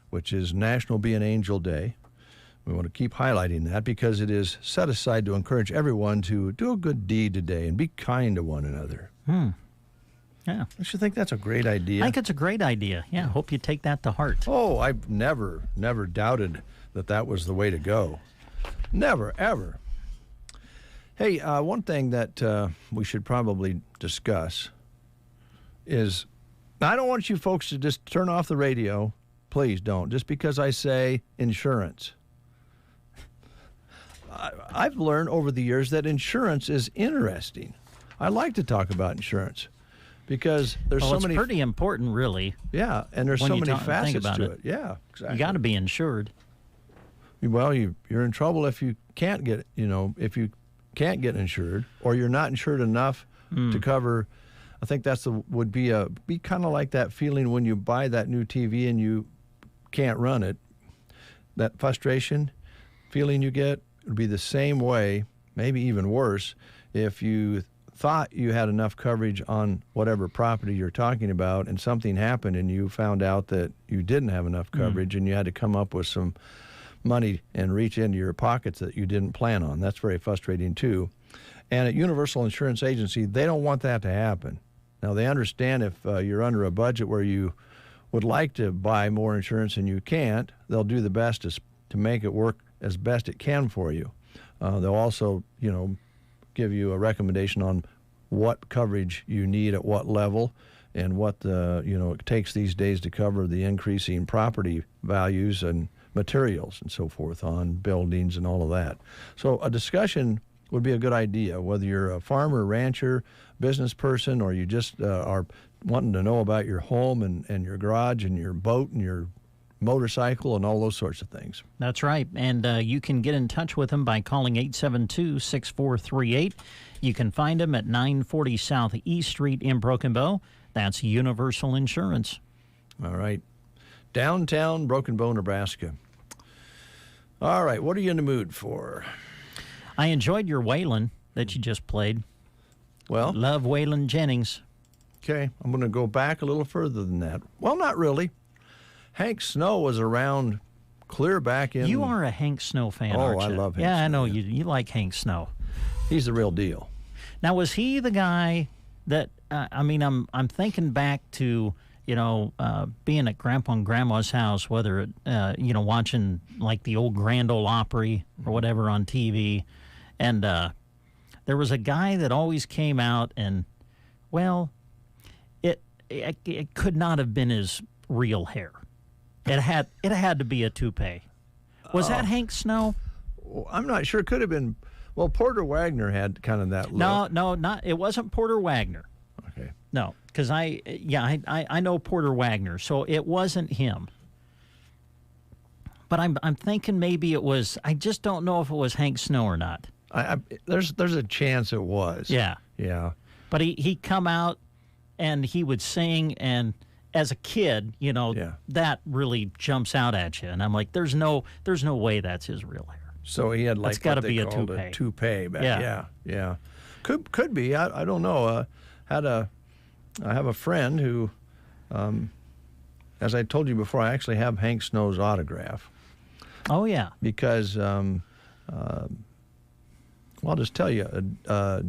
which is National Be an Angel Day. We want to keep highlighting that because it is set aside to encourage everyone to do a good deed today and be kind to one another. Yeah. Don't you think that's a great idea? I think it's a great idea. Yeah, hope you take that to heart. Oh, I've never doubted that was the way to go. Never, ever. Hey, one thing that we should probably discuss is, I don't want you folks to just turn off the radio. Please don't. Just because I say insurance. I've learned over the years that insurance is interesting. I like to talk about insurance because there's so many. It's pretty important, really. Yeah, and there's so many facets to it. Yeah, exactly. You got to be insured. Well, you're in trouble if you can't get insured, or you're not insured enough to cover. I think would be kind of like that feeling when you buy that new TV and you can't run it. That frustration feeling you get would be the same way, maybe even worse, if you thought you had enough coverage on whatever property you're talking about and something happened and you found out that you didn't have enough coverage and you had to come up with some money and reach into your pockets that you didn't plan on. That's very frustrating too. And at Universal Insurance Agency, they don't want that to happen. Now, they understand if you're under a budget where you would like to buy more insurance and you can't, they'll do the best to make it work as best it can for you. They'll also, give you a recommendation on what coverage you need at what level and what it takes these days to cover the increasing property values and materials and so forth on buildings and all of that. So a discussion would be a good idea, whether you're a farmer, rancher, business person, or you just are wanting to know about your home and your garage and your boat and your motorcycle and all those sorts of things. That's right. And you can get in touch with them by calling 872-6438. You can find them at 940 South East Street in Broken Bow. That's Universal Insurance. All right. Downtown Broken Bow, Nebraska. All right. What are you in the mood for? I enjoyed your Waylon that you just played. Well, love Waylon Jennings. Okay. I'm going to go back a little further than that. Well, not really. Hank Snow was around clear back in... You are a Hank Snow fan, aren't you? I love Hank Snow. I know. You like Hank Snow. He's the real deal. Now, was he the guy that... I'm thinking back to, being at Grandpa and Grandma's house, whether, watching, like, the old Grand Ole Opry or whatever on TV. And there was a guy that always came out and, well, it could not have been his real hair. It had to be a toupee. Was that Hank Snow? I'm not sure. It could have been. Well, Porter Wagner had kind of that look. No, it wasn't Porter Wagner. Okay. No, because I know Porter Wagner, so it wasn't him. But I'm thinking maybe it was. I just don't know if it was Hank Snow or not. There's a chance it was. Yeah. Yeah. But he come out and he would sing, and as a kid, that really jumps out at you. And I'm like, there's no way that's his real hair. So he had like got to be a toupee. Yeah. Could be. I don't know. I have a friend who, as I told you before, I actually have Hank Snow's autograph. Oh yeah. Because I'll just tell you,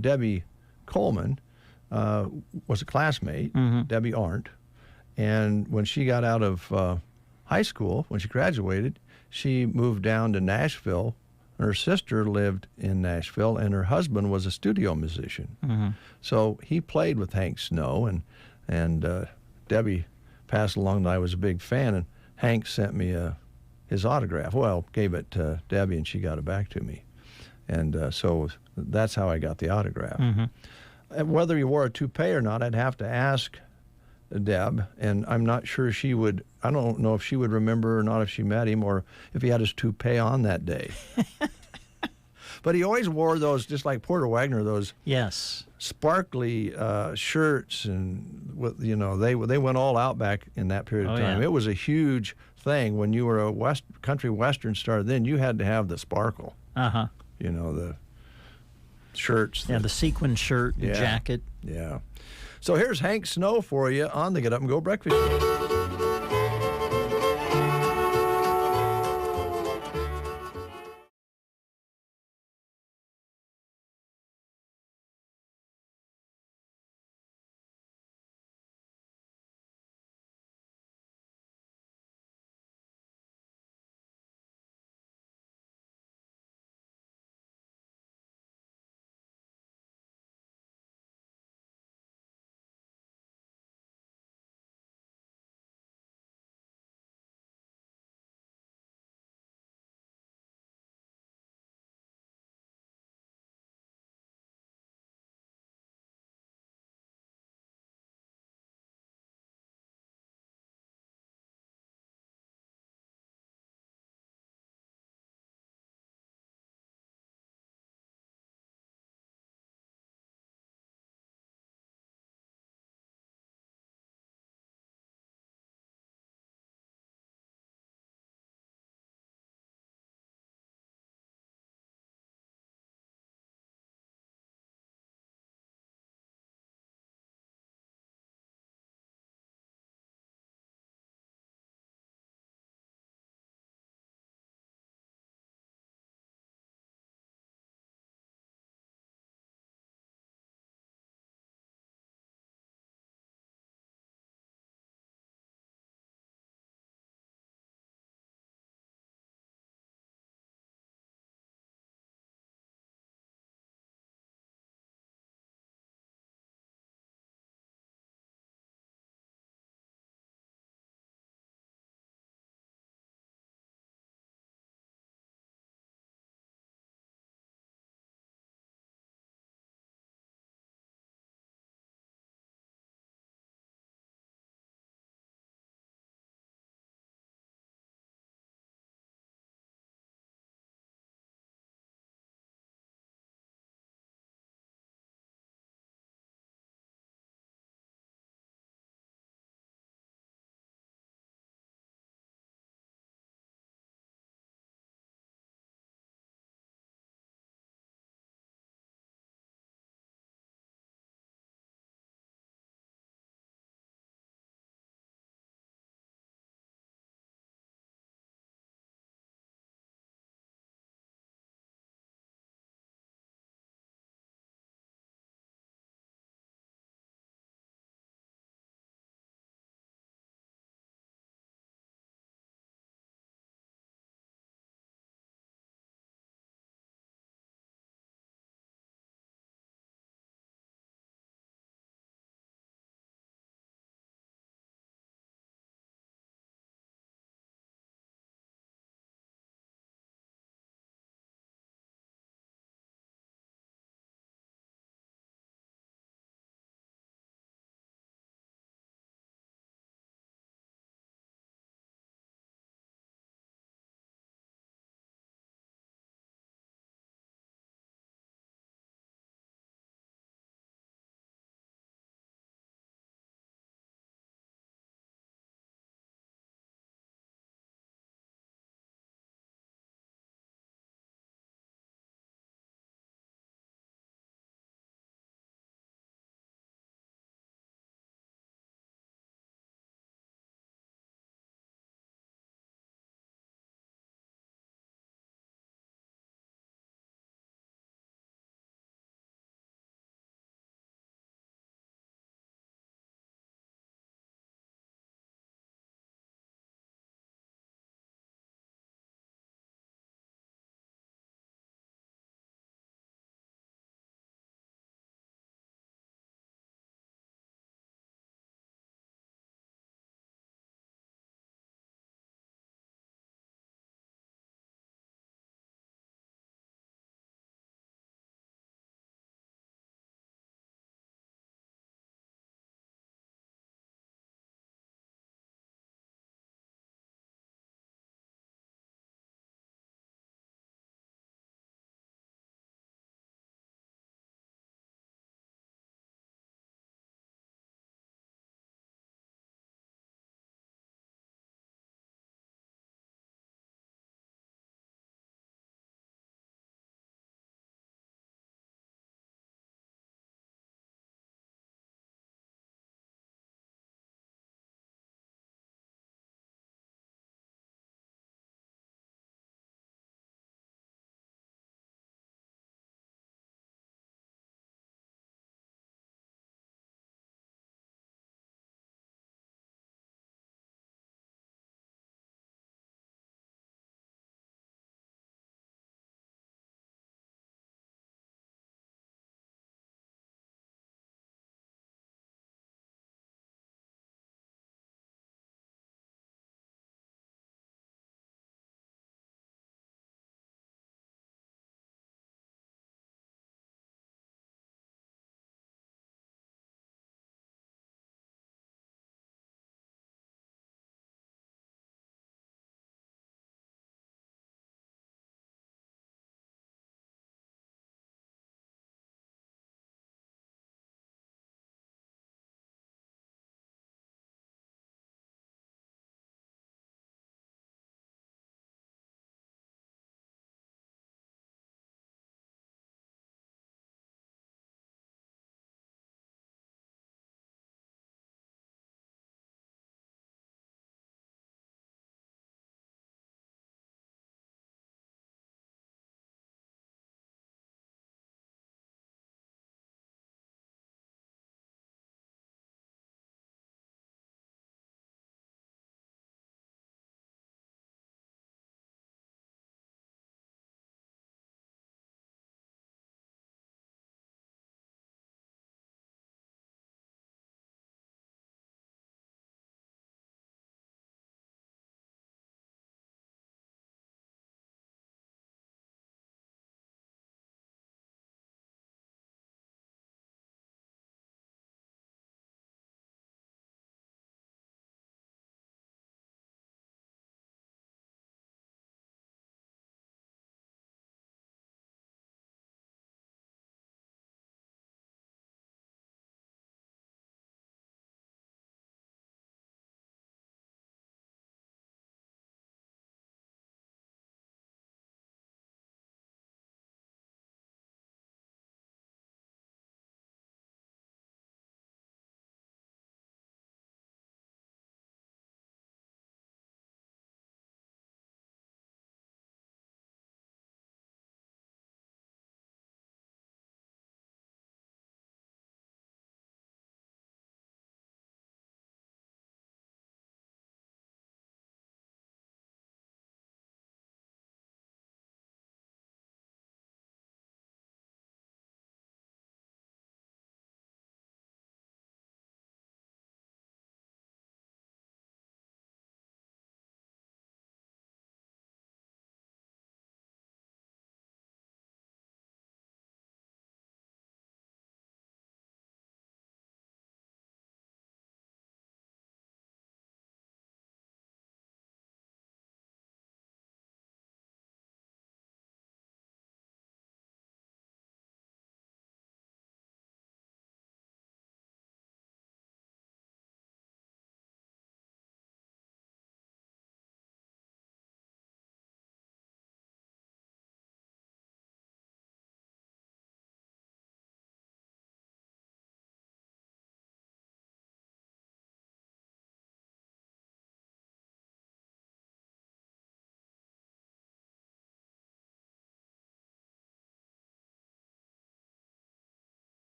Debbie Coleman was a classmate. Debbie Arndt. And when she got out of high school, when she graduated, she moved down to Nashville. Her sister lived in Nashville, and her husband was a studio musician. So he played with Hank Snow, and Debbie passed along that I was a big fan, and Hank sent me his autograph. Well, gave it to Debbie, and she got it back to me. And so that's how I got the autograph. And whether he wore a toupee or not, I'd have to ask Deb, and I'm not sure she would. I don't know if she would remember or not if she met him or if he had his toupee on that day. But he always wore those, just like Porter Wagner, those sparkly shirts, and they went all out back in that period of time. Yeah. It was a huge thing when you were a country western star. Then you had to have the sparkle. The shirts. The sequin shirt, the jacket. Yeah. So here's Hank Snow for you on the Get Up and Go Breakfast Show.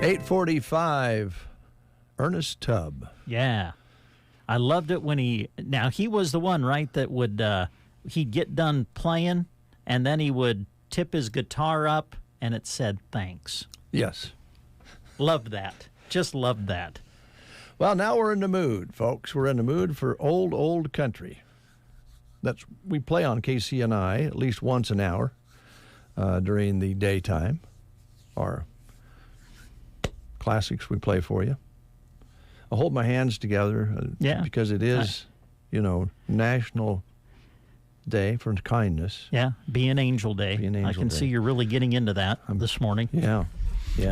8:45, Ernest Tubb. Yeah. I loved it when he was the one, right, that would, he'd get done playing, and then he would tip his guitar up, and it said, thanks. Yes. Loved that. Just loved that. Well, now we're in the mood, folks. We're in the mood for old country. We play on KCNI at least once an hour during the daytime. Our classics we play for you. I hold my hands together because it is, National Day for Kindness. Yeah, Be an Angel Day. I can see you're really getting into that this morning. Yeah.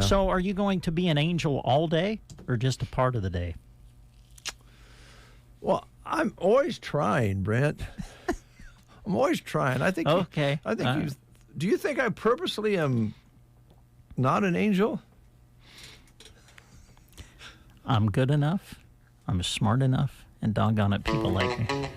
So are you going to be an angel all day or just a part of the day? Well, I'm always trying, Brent. I'm always trying. I think. Okay. Do you think I purposely am not an angel? I'm good enough, I'm smart enough, and doggone it, people like me.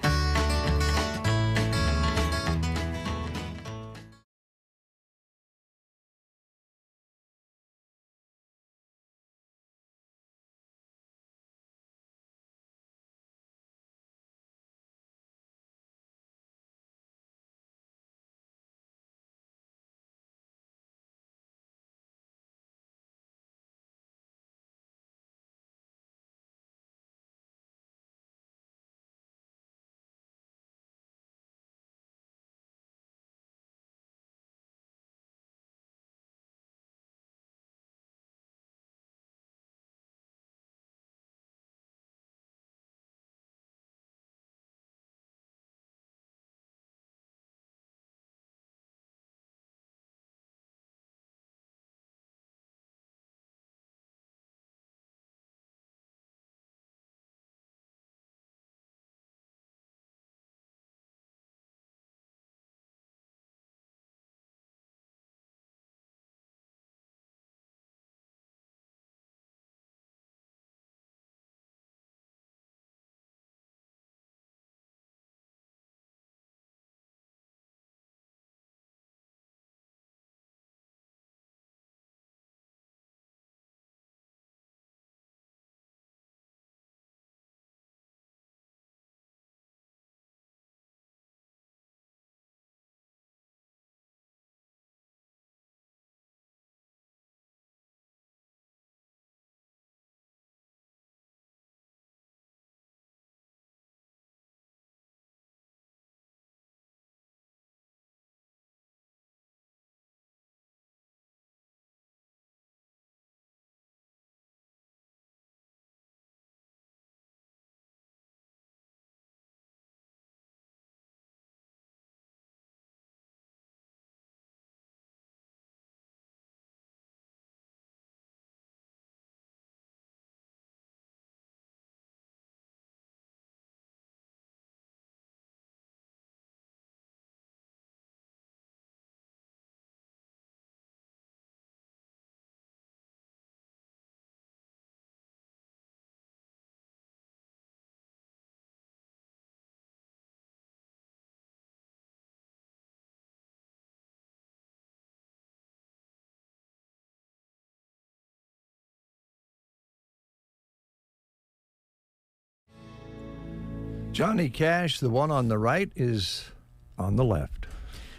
Johnny Cash, the one on the right, is on the left.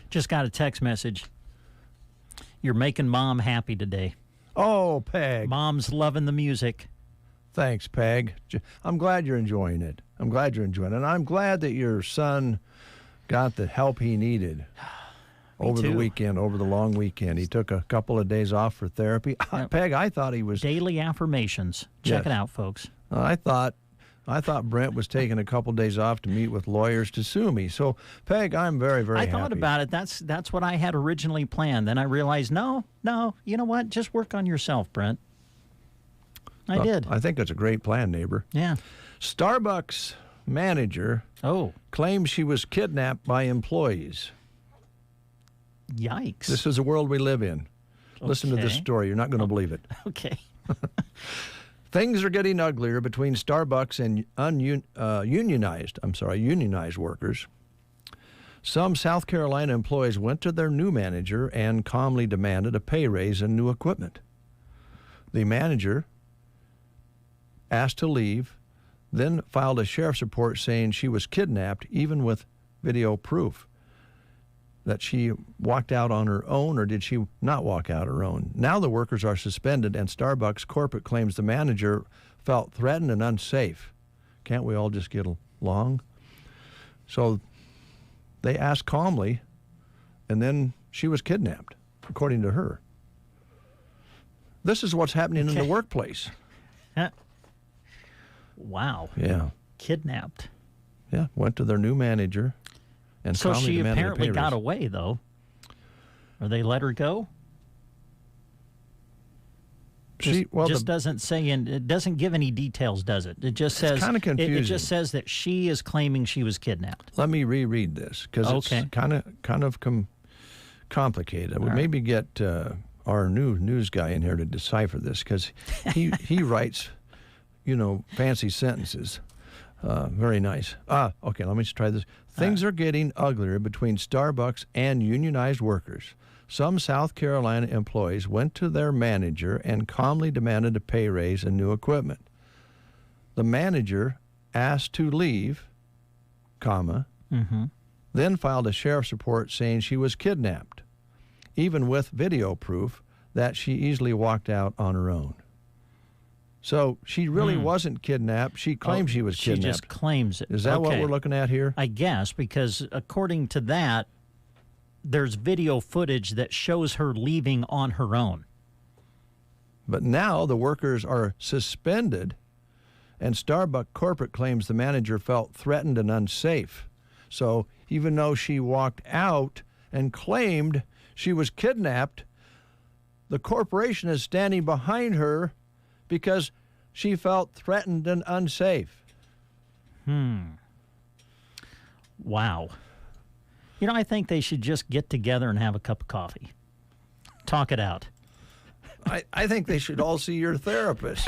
Just got a text message. You're making Mom happy today. Oh, Peg. Mom's loving the music. Thanks, Peg. I'm glad you're enjoying it. And I'm glad that your son got the help he needed over the weekend, over the long weekend. He took a couple of days off for therapy. Yep. Peg, I thought he was... Daily Affirmations. Check it out, folks. I thought Brent was taking a couple days off to meet with lawyers to sue me. So, Peg, I'm very, very happy. I thought about it. That's what I had originally planned. Then I realized, no, you know what? Just work on yourself, Brent. I did. I think that's a great plan, neighbor. Yeah. Starbucks manager claims she was kidnapped by employees. Yikes. This is the world we live in. Okay. Listen to this story. You're not going to believe it. Okay. Things are getting uglier between Starbucks and unionized workers. Some South Carolina employees went to their new manager and calmly demanded a pay raise and new equipment. The manager asked to leave, then filed a sheriff's report saying she was kidnapped, even with video proof that she walked out on her own, or did she not walk out her own? Now the workers are suspended, and Starbucks corporate claims the manager felt threatened and unsafe. Can't we all just get along? So they asked calmly, and then she was kidnapped, according to her. This is what's happening in the workplace. Wow. Yeah. Kidnapped. Yeah, went to their new manager. And so she demanded apparently a pay got raise. away, though. Or they let her go? Just doesn't say, and it doesn't give any details, does it? It just says, kind of confusing. It just says that she is claiming she was kidnapped. Let me reread this, because it's kind of complicated. We maybe get our new news guy in here to decipher this, because he writes, fancy sentences. Very nice. Okay, let me just try this. Things are getting uglier between Starbucks and unionized workers. Some South Carolina employees went to their manager and calmly demanded a pay raise and new equipment. The manager asked to leave, then filed a sheriff's report saying she was kidnapped, even with video proof that she easily walked out on her own. So she really wasn't kidnapped. She claimed she was kidnapped. She just claims it. Is that what we're looking at here? I guess, because according to that, there's video footage that shows her leaving on her own. But now the workers are suspended, and Starbucks corporate claims the manager felt threatened and unsafe. So even though she walked out and claimed she was kidnapped, the corporation is standing behind her because she felt threatened and unsafe. Wow. I think they should just get together and have a cup of coffee. Talk it out. I think they should all see your therapist.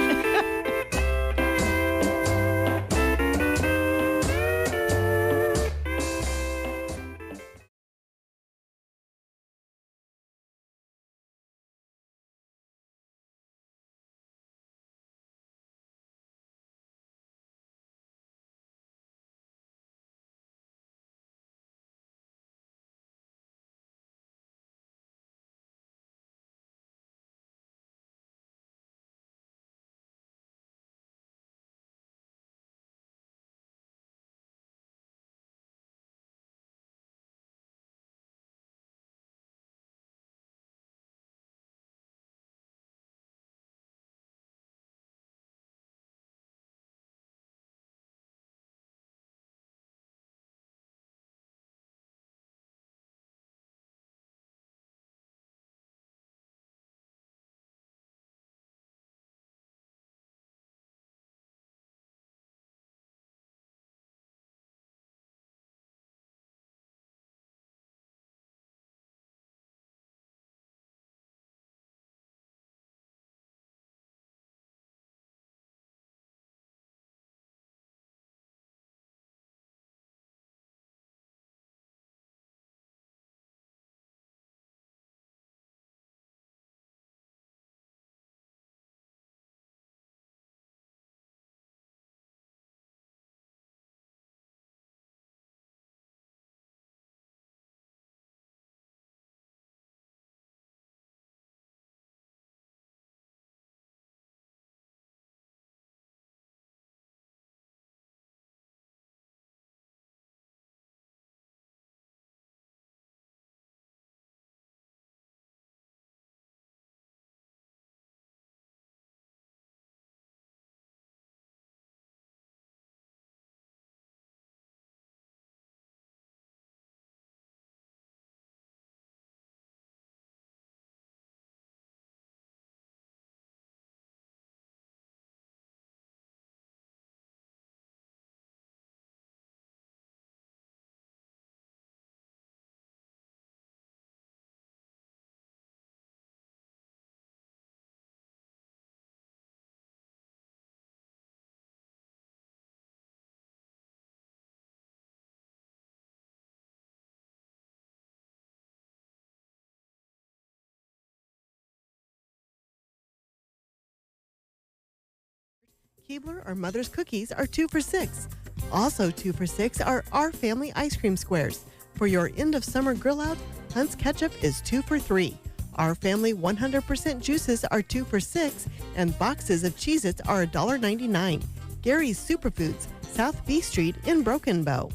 Keebler or Mother's Cookies are 2 for $6. Also 2 for $6 are Our Family ice cream squares. For your end of summer grill out, Hunt's Ketchup is 2 for $3. Our Family 100% juices are 2 for $6, and boxes of Cheez-Its are $1.99. Gary's Superfoods, South B Street in Broken Bow.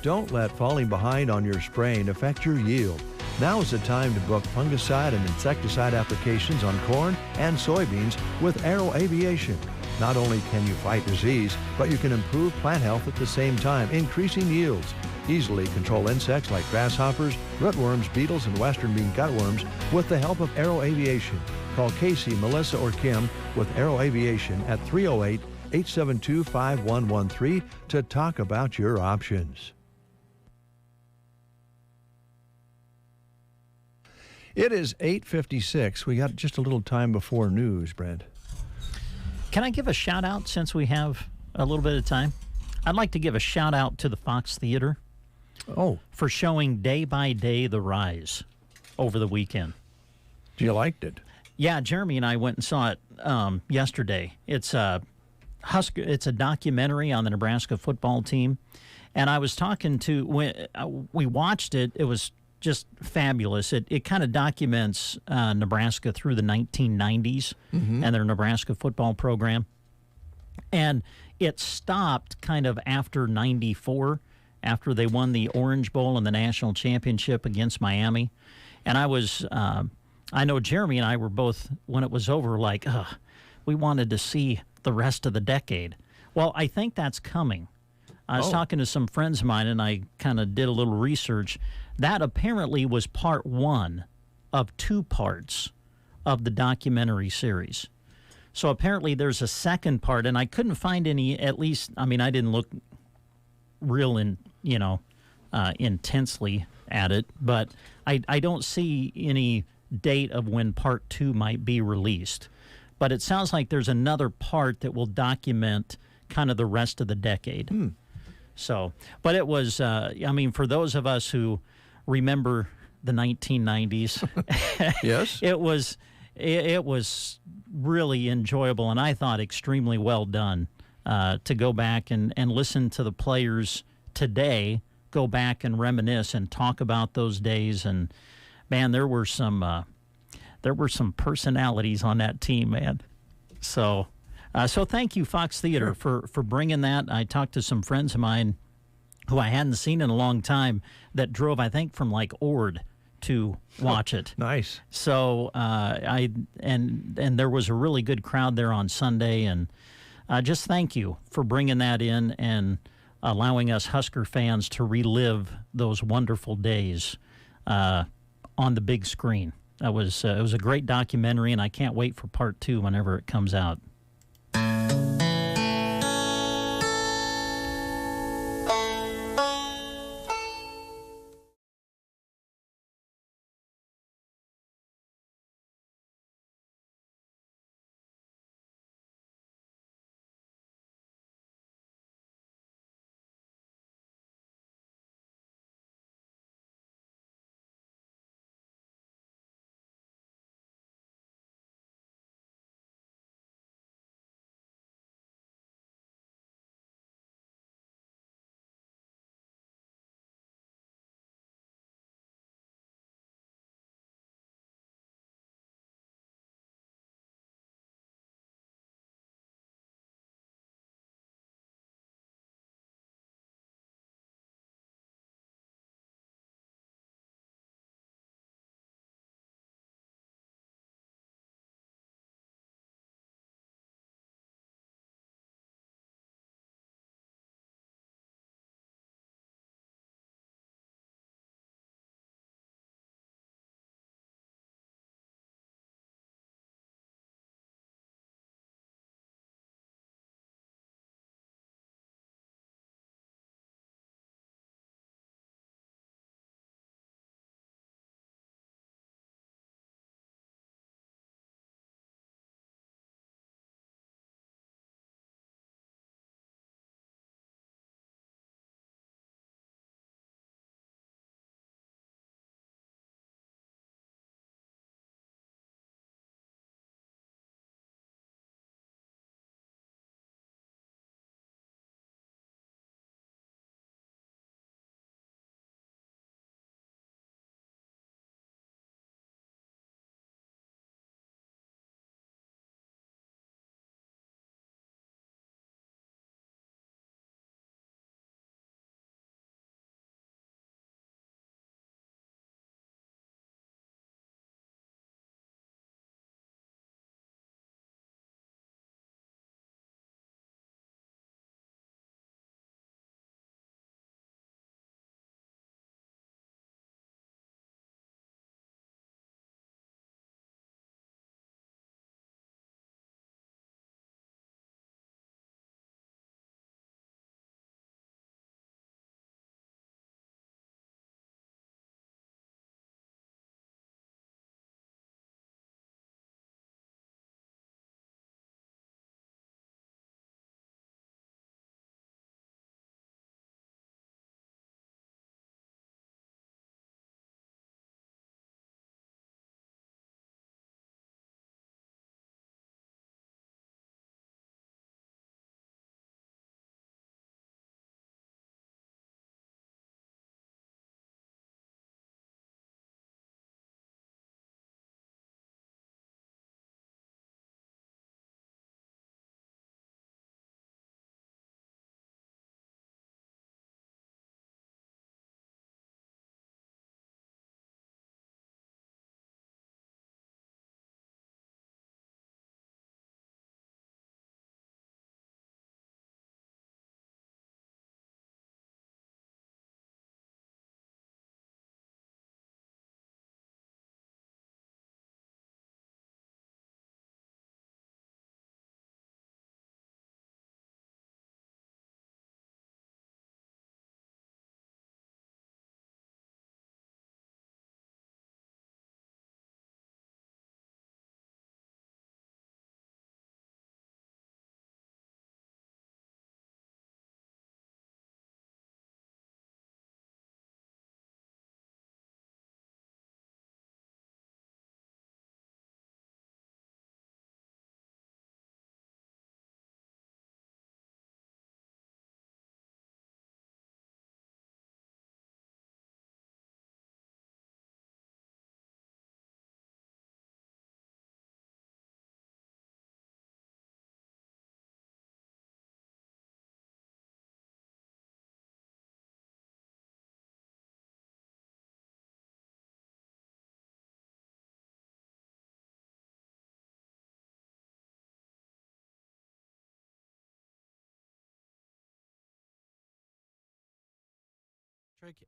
Don't let falling behind on your spraying affect your yield. Now is the time to book fungicide and insecticide applications on corn and soybeans with Aero Aviation. Not only can you fight disease, but you can improve plant health at the same time, increasing yields. Easily control insects like grasshoppers, rootworms, beetles, and western bean cutworms with the help of Aero Aviation. Call Casey, Melissa, or Kim with Aero Aviation at 308-872-5113 to talk about your options. It is 8:56. We got just a little time before news, Brent. Can I give a shout out since we have a little bit of time? I'd like to give a shout out to the Fox Theater. For showing Day by Day the Rise over the weekend. You liked it? Yeah, Jeremy and I went and saw it yesterday. It's a documentary on the Nebraska football team, and I was talking to when we watched it. It was just fabulous. It kind of documents Nebraska through the 1990s and their Nebraska football program. And it stopped kind of after 94, after they won the Orange Bowl and the national championship against Miami. And I know Jeremy and I were both, when it was over, like, we wanted to see the rest of the decade. Well, I think that's coming. I was talking to some friends of mine, and I kind of did a little research. That apparently was part one of 2 parts of the documentary series. So apparently there's a second part, and I couldn't find any, at least, I mean, I didn't look real intensely at it, but I don't see any date of when part 2 might be released. But it sounds like there's another part that will document kind of the rest of the decade. So, but it was, I mean, for those of us who remember the 1990s, yes, it was really enjoyable, and I thought extremely well done to go back and listen to the players today, go back and reminisce and talk about those days. And man, there were some personalities on that team, man. So thank you, Fox Theater, for bringing that. I talked to some friends of mine who I hadn't seen in a long time that drove, I think, from like Ord to watch it. Nice. So and there was a really good crowd there on Sunday, and just thank you for bringing that in and allowing us Husker fans to relive those wonderful days on the big screen. It was a great documentary, and I can't wait for part 2 whenever it comes out.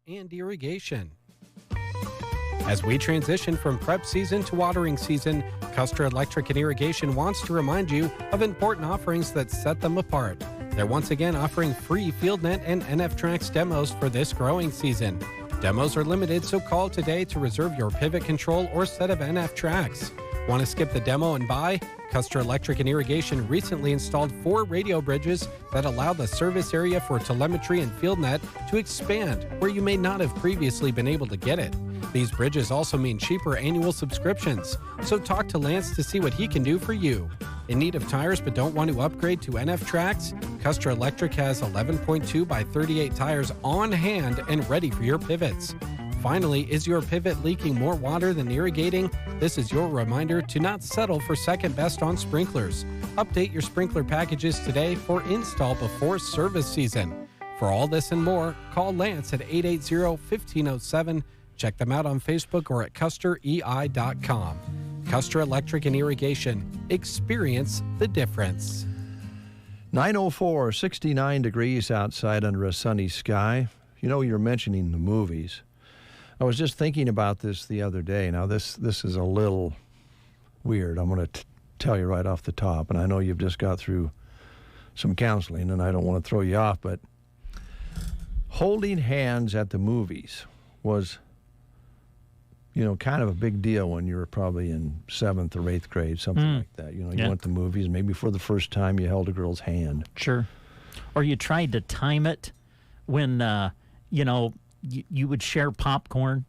and irrigation. As we transition from prep season to watering season, Custer Electric and Irrigation wants to remind you of important offerings that set them apart. They're once again offering free FieldNet and NF-Trax demos for this growing season. Demos are limited, so call today to reserve your pivot control or set of NF-Trax. Want to skip the demo and buy? Custer Electric and Irrigation recently installed 4 radio bridges that allow the service area for telemetry and FieldNet to expand where you may not have previously been able to get it. These bridges also mean cheaper annual subscriptions, so talk to Lance to see what he can do for you. In need of tires but don't want to upgrade to NF-Trax? Custer Electric has 11.2 by 38 tires on hand and ready for your pivots. Finally, is your pivot leaking more water than irrigating? This is your reminder to not settle for second best on sprinklers. Update your sprinkler packages today for install before service season. For all this and more, call Lance at 880-1507. Check them out on Facebook or at custerei.com. Custer Electric and Irrigation. Experience the difference. 9:04, 69 degrees outside under a sunny sky. You know, you're mentioning the movies. I was just thinking about this the other day. Now, this is a little weird. I'm going to tell you right off the top, and I know you've just got through some counseling, and I don't want to throw you off, but holding hands at the movies was, you know, kind of a big deal when you were probably in 7th or 8th grade, something like that. You know, you went to movies, maybe for the first time you held a girl's hand. Sure. Or you tried to time it when, you know, you would share popcorn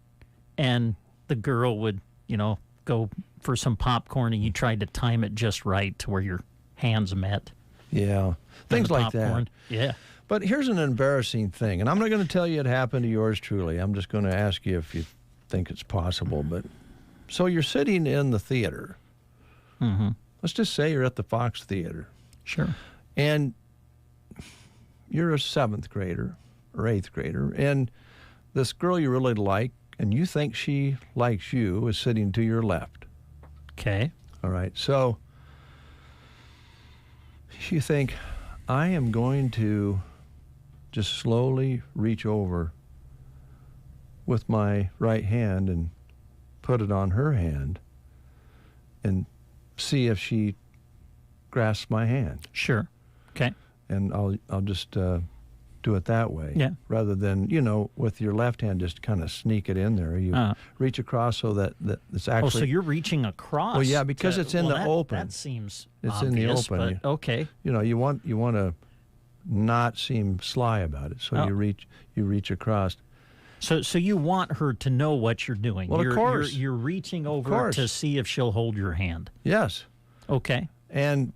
and the girl would, you know, go for some popcorn and you tried to time it just right to where your hands met. Yeah. Things like that. Yeah. But here's an embarrassing thing, and I'm not going to tell you it happened to yours truly. I'm just going to ask you if you think it's possible. But so you're sitting in the theater. Mm-hmm. Let's just say you're at the Fox Theater. Sure. And you're a 7th grader or 8th grader, and this girl you really like, and you think she likes you, is sitting to your left. Okay. All right. So you think, I am going to just slowly reach over with my right hand and put it on her hand and see if she grasps my hand. Sure. Okay. And I'll just do it that way. Yeah. Rather than, you know, with your left hand just kind of sneak it in there. You reach across so that it's actually... Oh, so you're reaching across. Well, yeah, because it's in the open. That seems It's obvious, in the open. But okay. You know, you want to not seem sly about it, so you reach across. So you want her to know what you're doing. Well, of course. You're reaching over to see if she'll hold your hand. Yes. Okay. And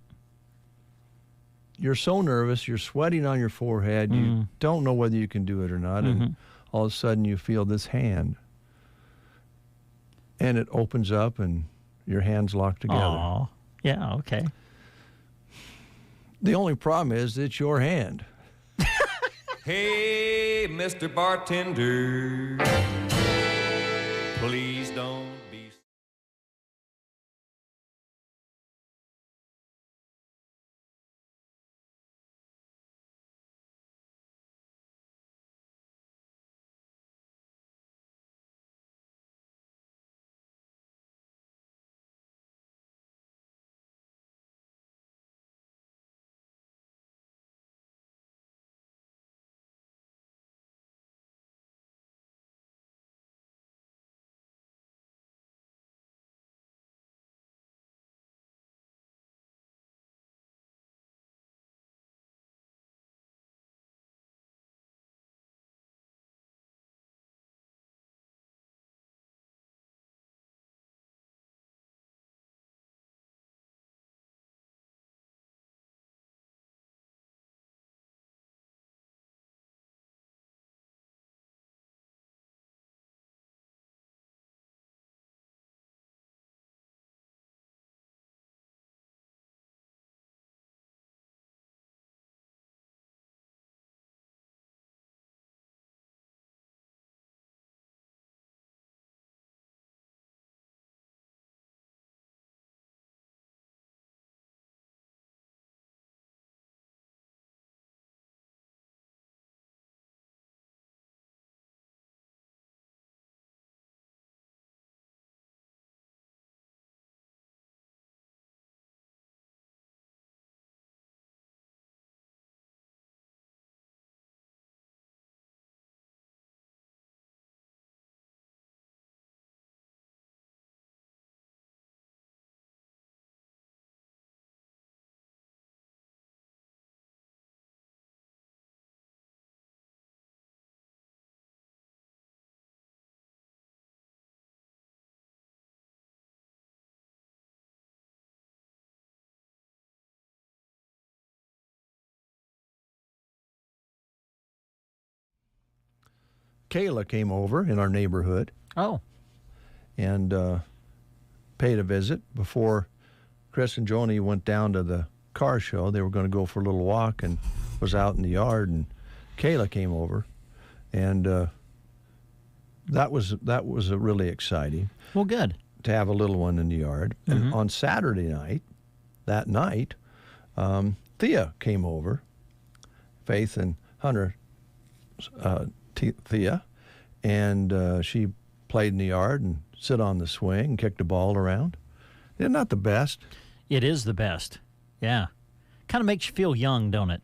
you're so nervous, you're sweating on your forehead, you don't know whether you can do it or not, and all of a sudden you feel this hand. And it opens up and your hands lock together. Oh, yeah, okay. The only problem is it's your hand. Hey, Mr. Bartender, please don't Kayla came over in our neighborhood. Oh. And paid a visit before Chris and Joni went down to the car show. They were going to go for a little walk and was out in the yard, and Kayla came over, and that was really exciting. Well, good. To have a little one in the yard. Mm-hmm. And on Saturday night, Thea came over, Faith and Hunter, Thea, and she played in the yard and sit on the swing and kicked the ball around. Isn't that the best? It is the best. Yeah. Kind of makes you feel young, don't it?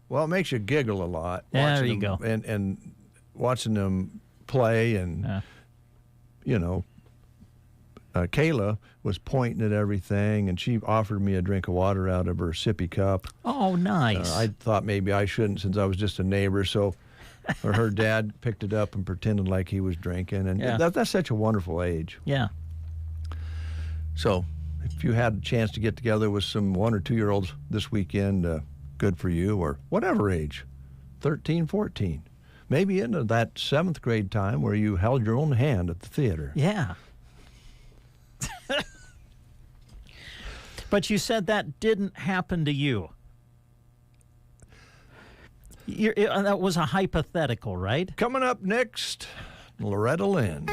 Well, it makes you giggle a lot. Yeah, there you go. And watching them play and, Kayla was pointing at everything, and she offered me a drink of water out of her sippy cup. Oh, nice. I thought maybe I shouldn't since I was just a neighbor, so her dad picked it up and pretended like he was drinking, and that's such a wonderful age. Yeah. So if you had a chance to get together with some 1 or 2 year olds this weekend, good for you, or whatever age, 13, 14, maybe into that 7th grade time where you held your own hand at the theater. Yeah. But you said that didn't happen to you. That was a hypothetical, right? Coming up next, Loretta Lynn.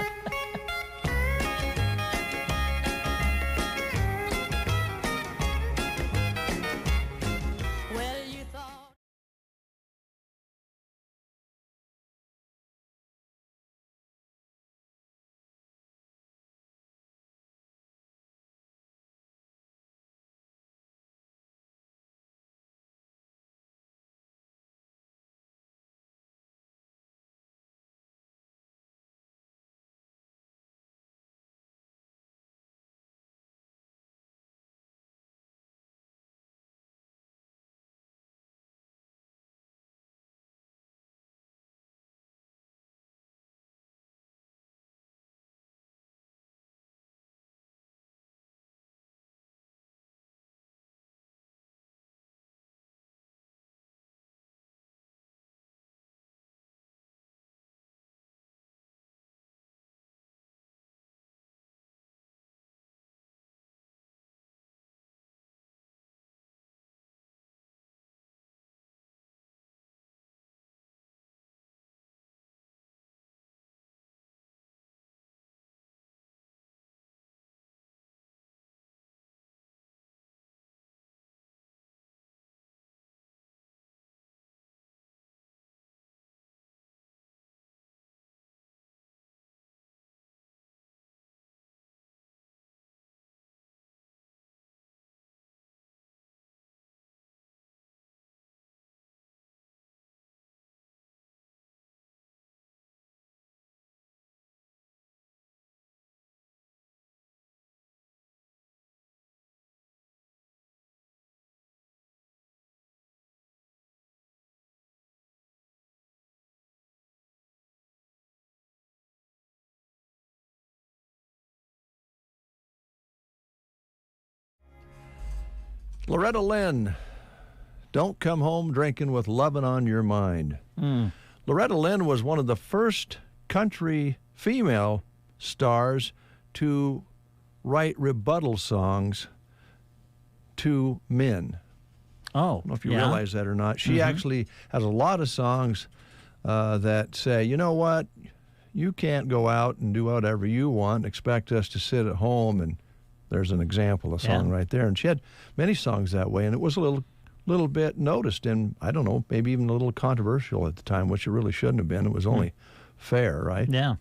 Loretta Lynn, Don't Come Home Drinking with Lovin' on Your Mind. Loretta Lynn was one of the first country female stars to write rebuttal songs to men. Oh, I don't know if you realize that or not. She actually has a lot of songs that say, you know what, you can't go out and do whatever you want, expect us to sit at home, and there's an example, a song right there. And she had many songs that way, and it was a little bit noticed, and I don't know, maybe even a little controversial at the time, which it really shouldn't have been. It was only fair, right? Yeah.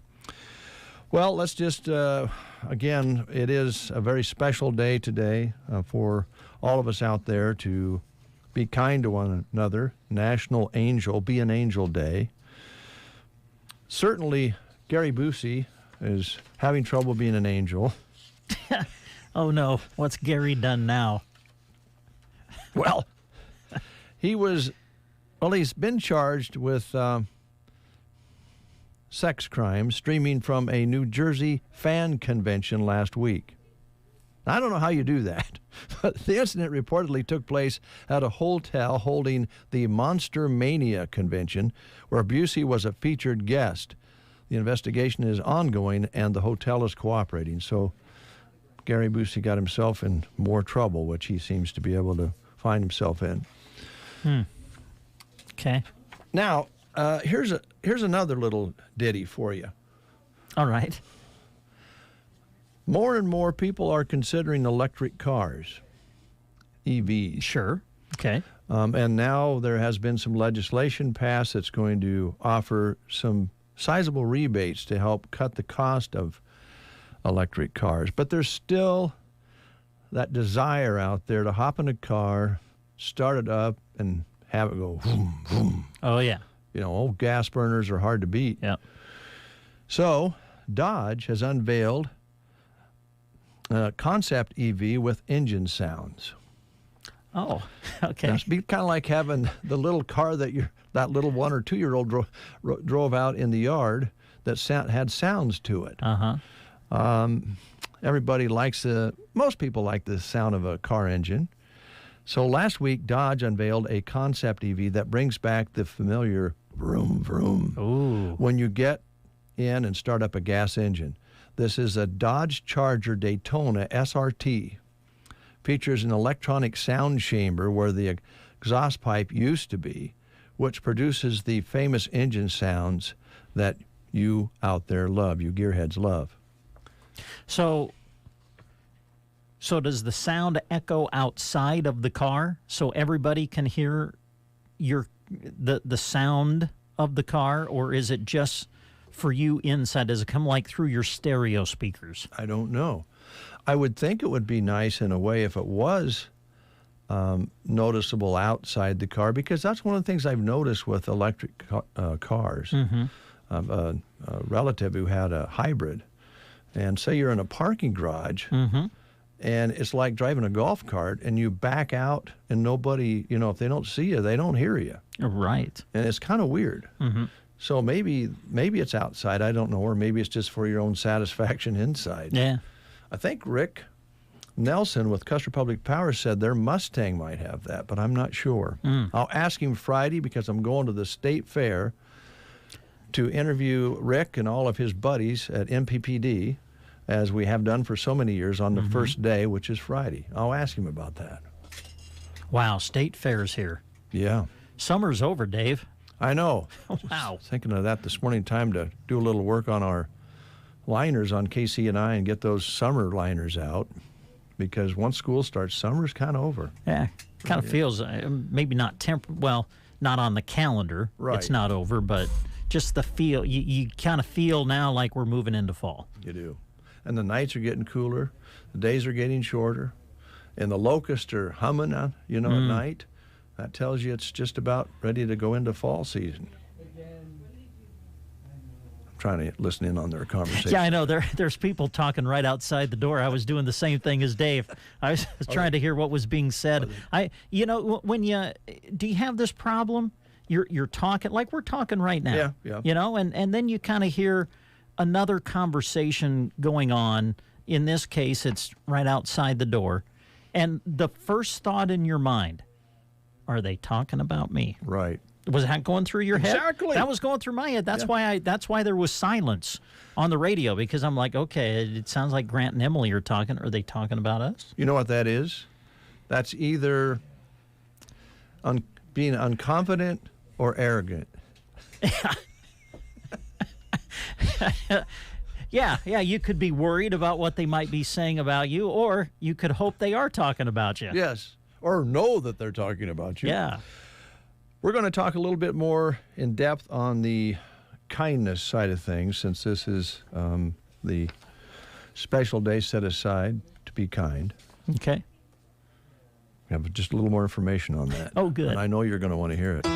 Well, let's just, again, it is a very special day today for all of us out there to be kind to one another. National Angel, Be an Angel Day. Certainly, Gary Busey is having trouble being an angel. Oh, no. What's Gary done now? Well, he's been charged with sex crimes streaming from a New Jersey fan convention last week. I don't know how you do that, but the incident reportedly took place at a hotel holding the Monster Mania convention, where Busey was a featured guest. The investigation is ongoing, and the hotel is cooperating. So Gary Busey got himself in more trouble, which he seems to be able to find himself in. Okay. Now, here's another little ditty for you. All right. More and more people are considering electric cars, EVs. Sure. Okay. And now there has been some legislation passed that's going to offer some sizable rebates to help cut the cost of electric cars. But there's still that desire out there to hop in a car, start it up, and have it go vroom, vroom. Oh, yeah. You know, old gas burners are hard to beat. Yeah. So Dodge has unveiled a concept EV with engine sounds. Oh, okay. It'd be kind of like having the little car that little 1 or 2 year old drove out in the yard that had sounds to it. Everybody most people like the sound of a car engine. So last week, Dodge unveiled a concept EV that brings back the familiar vroom, vroom. Ooh. When you get in and start up a gas engine. This is a Dodge Charger Daytona SRT. Features an electronic sound chamber where the exhaust pipe used to be, which produces the famous engine sounds that you out there love, you gearheads love. So does the sound echo outside of the car so everybody can hear the sound of the car, or is it just for you inside? Does it come like through your stereo speakers? I don't know. I would think it would be nice in a way if it was noticeable outside the car, because that's one of the things I've noticed with electric cars. A relative who had a hybrid, and say you're in a parking garage, and it's like driving a golf cart, and you back out, and nobody, if they don't see you, they don't hear you. Right. And it's kind of weird. So maybe it's outside, I don't know, or maybe it's just for your own satisfaction inside. Yeah. I think Rick Nelson with Custer Public Power said their Mustang might have that, but I'm not sure. I'll ask him Friday because I'm going to the state fair to interview Rick and all of his buddies at MPPD, as we have done for so many years, on the first day, which is Friday. I'll ask him about that. Wow, state fair's here. Yeah. Summer's over, Dave. I know. Wow. Just thinking of that this morning, time to do a little work on our liners on KC&I and get those summer liners out, because once school starts, summer's kind of over. Yeah, kind of feels, maybe not not on the calendar. Right. It's not over, but just the feel, you kind of feel now like we're moving into fall. You do. And the nights are getting cooler, the days are getting shorter, and the locusts are humming, at night. That tells you it's just about ready to go into fall season. I'm trying to listen in on their conversation. Yeah, I know. There's people talking right outside the door. I was doing the same thing as Dave. I was trying to hear what was being said. Do you have this problem? You're talking like we're talking right now. Yeah. And then you kind of hear another conversation going on. In this case, it's right outside the door. And the first thought in your mind, are they talking about me? Right. Was that going through your head? Exactly. That was going through my head. That's why there was silence on the radio, because I'm like, okay, it sounds like Grant and Emily are talking. Are they talking about us? You know what that is? That's either being unconfident or arrogant. Yeah, you could be worried about what they might be saying about you, or you could hope they are talking about you. Yes, or know that they're talking about you. Yeah. We're going to talk a little bit more in depth on the kindness side of things, since this is the special day set aside to be kind. Okay. We have just a little more information on that. Oh, good. And I know you're going to want to hear it.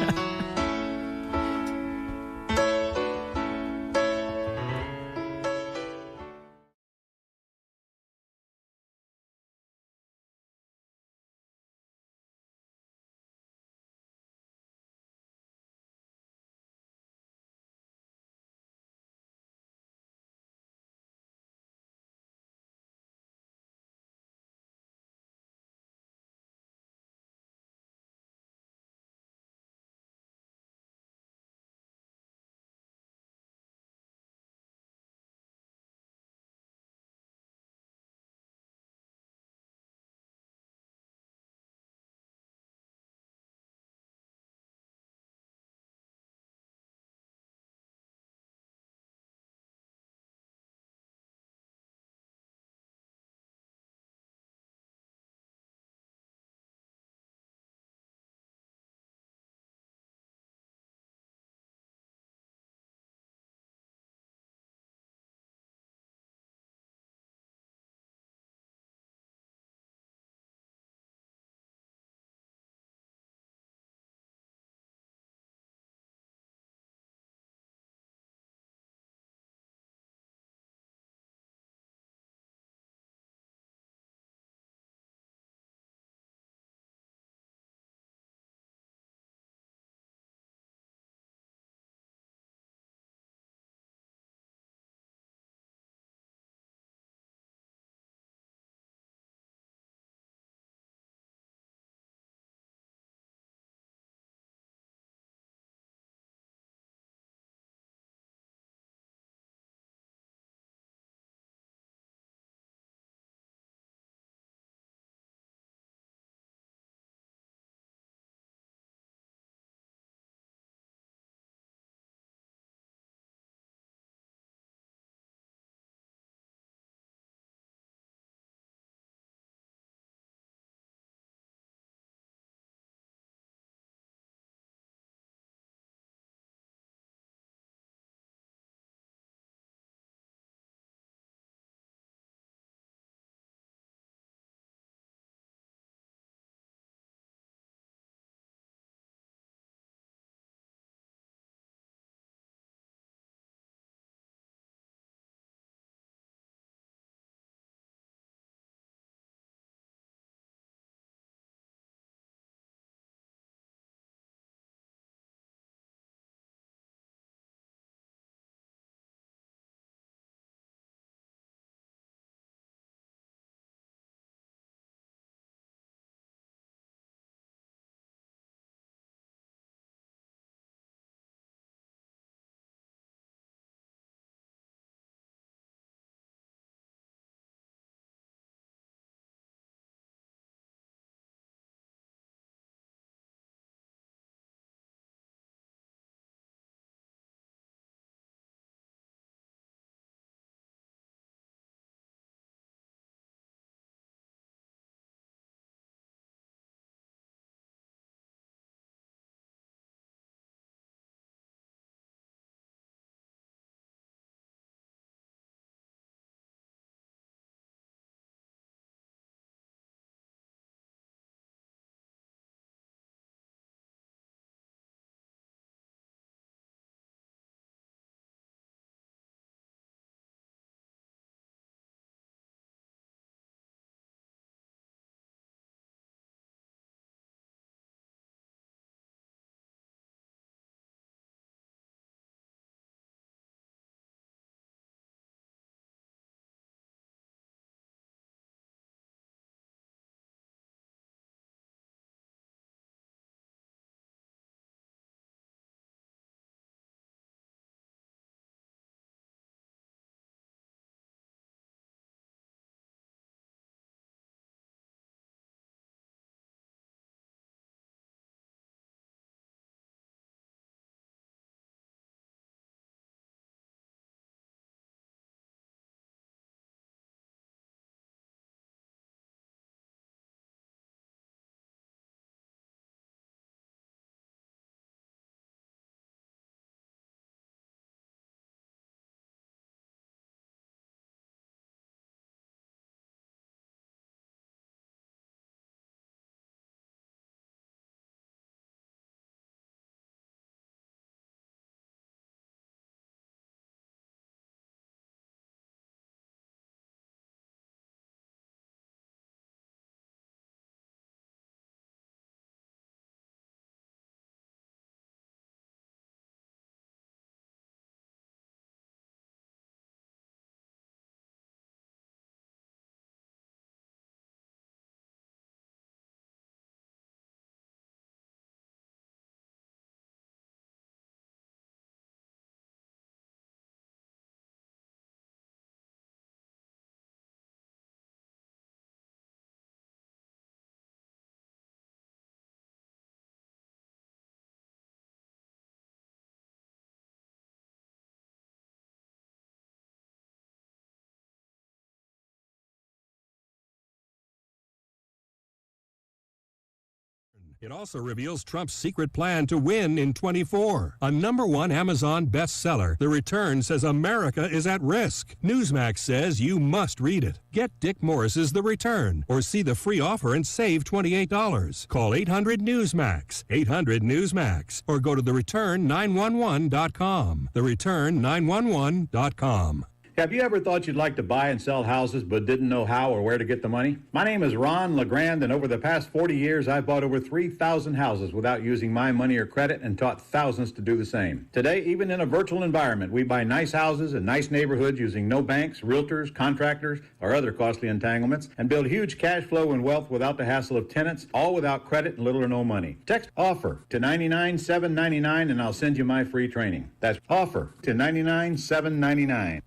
It also reveals Trump's secret plan to win in 24. A #1 Amazon bestseller, The Return says America is at risk. Newsmax says you must read it. Get Dick Morris's The Return or see the free offer and save $28. Call 800-NEWSMAX, 800-NEWSMAX, or go to thereturn911.com. Thereturn911.com. Have you ever thought you'd like to buy and sell houses but didn't know how or where to get the money? My name is Ron LeGrand, and over the past 40 years, I've bought over 3,000 houses without using my money or credit and taught thousands to do the same. Today, even in a virtual environment, we buy nice houses in nice neighborhoods using no banks, realtors, contractors, or other costly entanglements, and build huge cash flow and wealth without the hassle of tenants, all without credit and little or no money. Text OFFER to 99799 and I'll send you my free training. That's OFFER to 99799.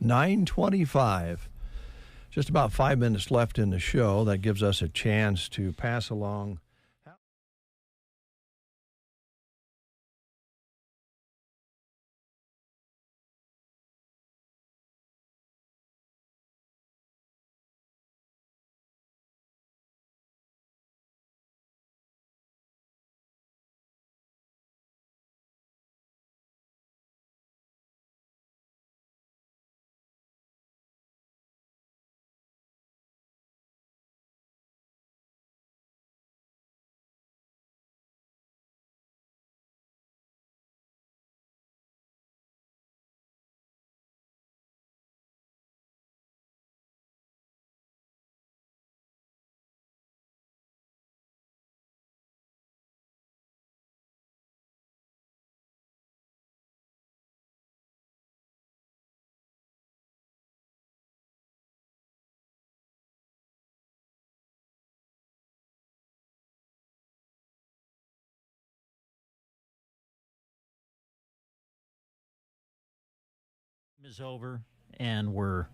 9:25. Just about 5 minutes left in the show. That gives us a chance to pass along. Is over and we're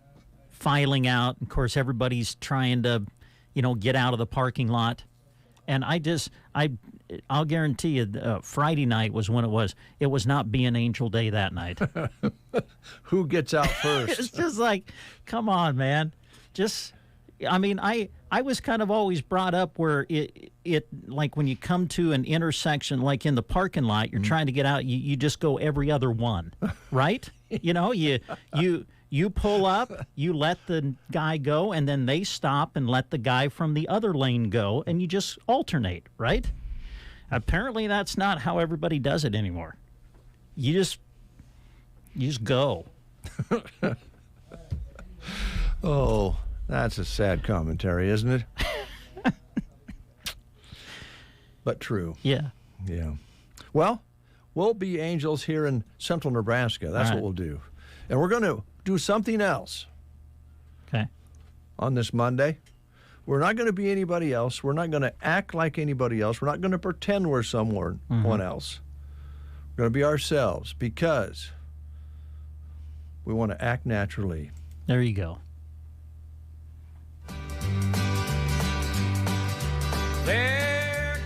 filing out. Of course, everybody's trying to, get out of the parking lot. And I'll guarantee you, Friday night was when it was. It was not Be an Angel Day that night. Who gets out first? It's just like, come on, man. I was kind of always brought up where it like when you come to an intersection, like in the parking lot, you're trying to get out, you just go every other one, right? You pull up, you let the guy go, and then they stop and let the guy from the other lane go, and you just alternate, right? Apparently that's not how everybody does it anymore. You just go. Oh, that's a sad commentary, isn't it? But true. Yeah. Yeah. Well, we'll be angels here in central Nebraska. That's what we'll do. And we're going to do something else. Okay. On this Monday. We're not going to be anybody else. We're not going to act like anybody else. We're not going to pretend we're someone else. We're going to be ourselves because we want to act naturally. There you go. There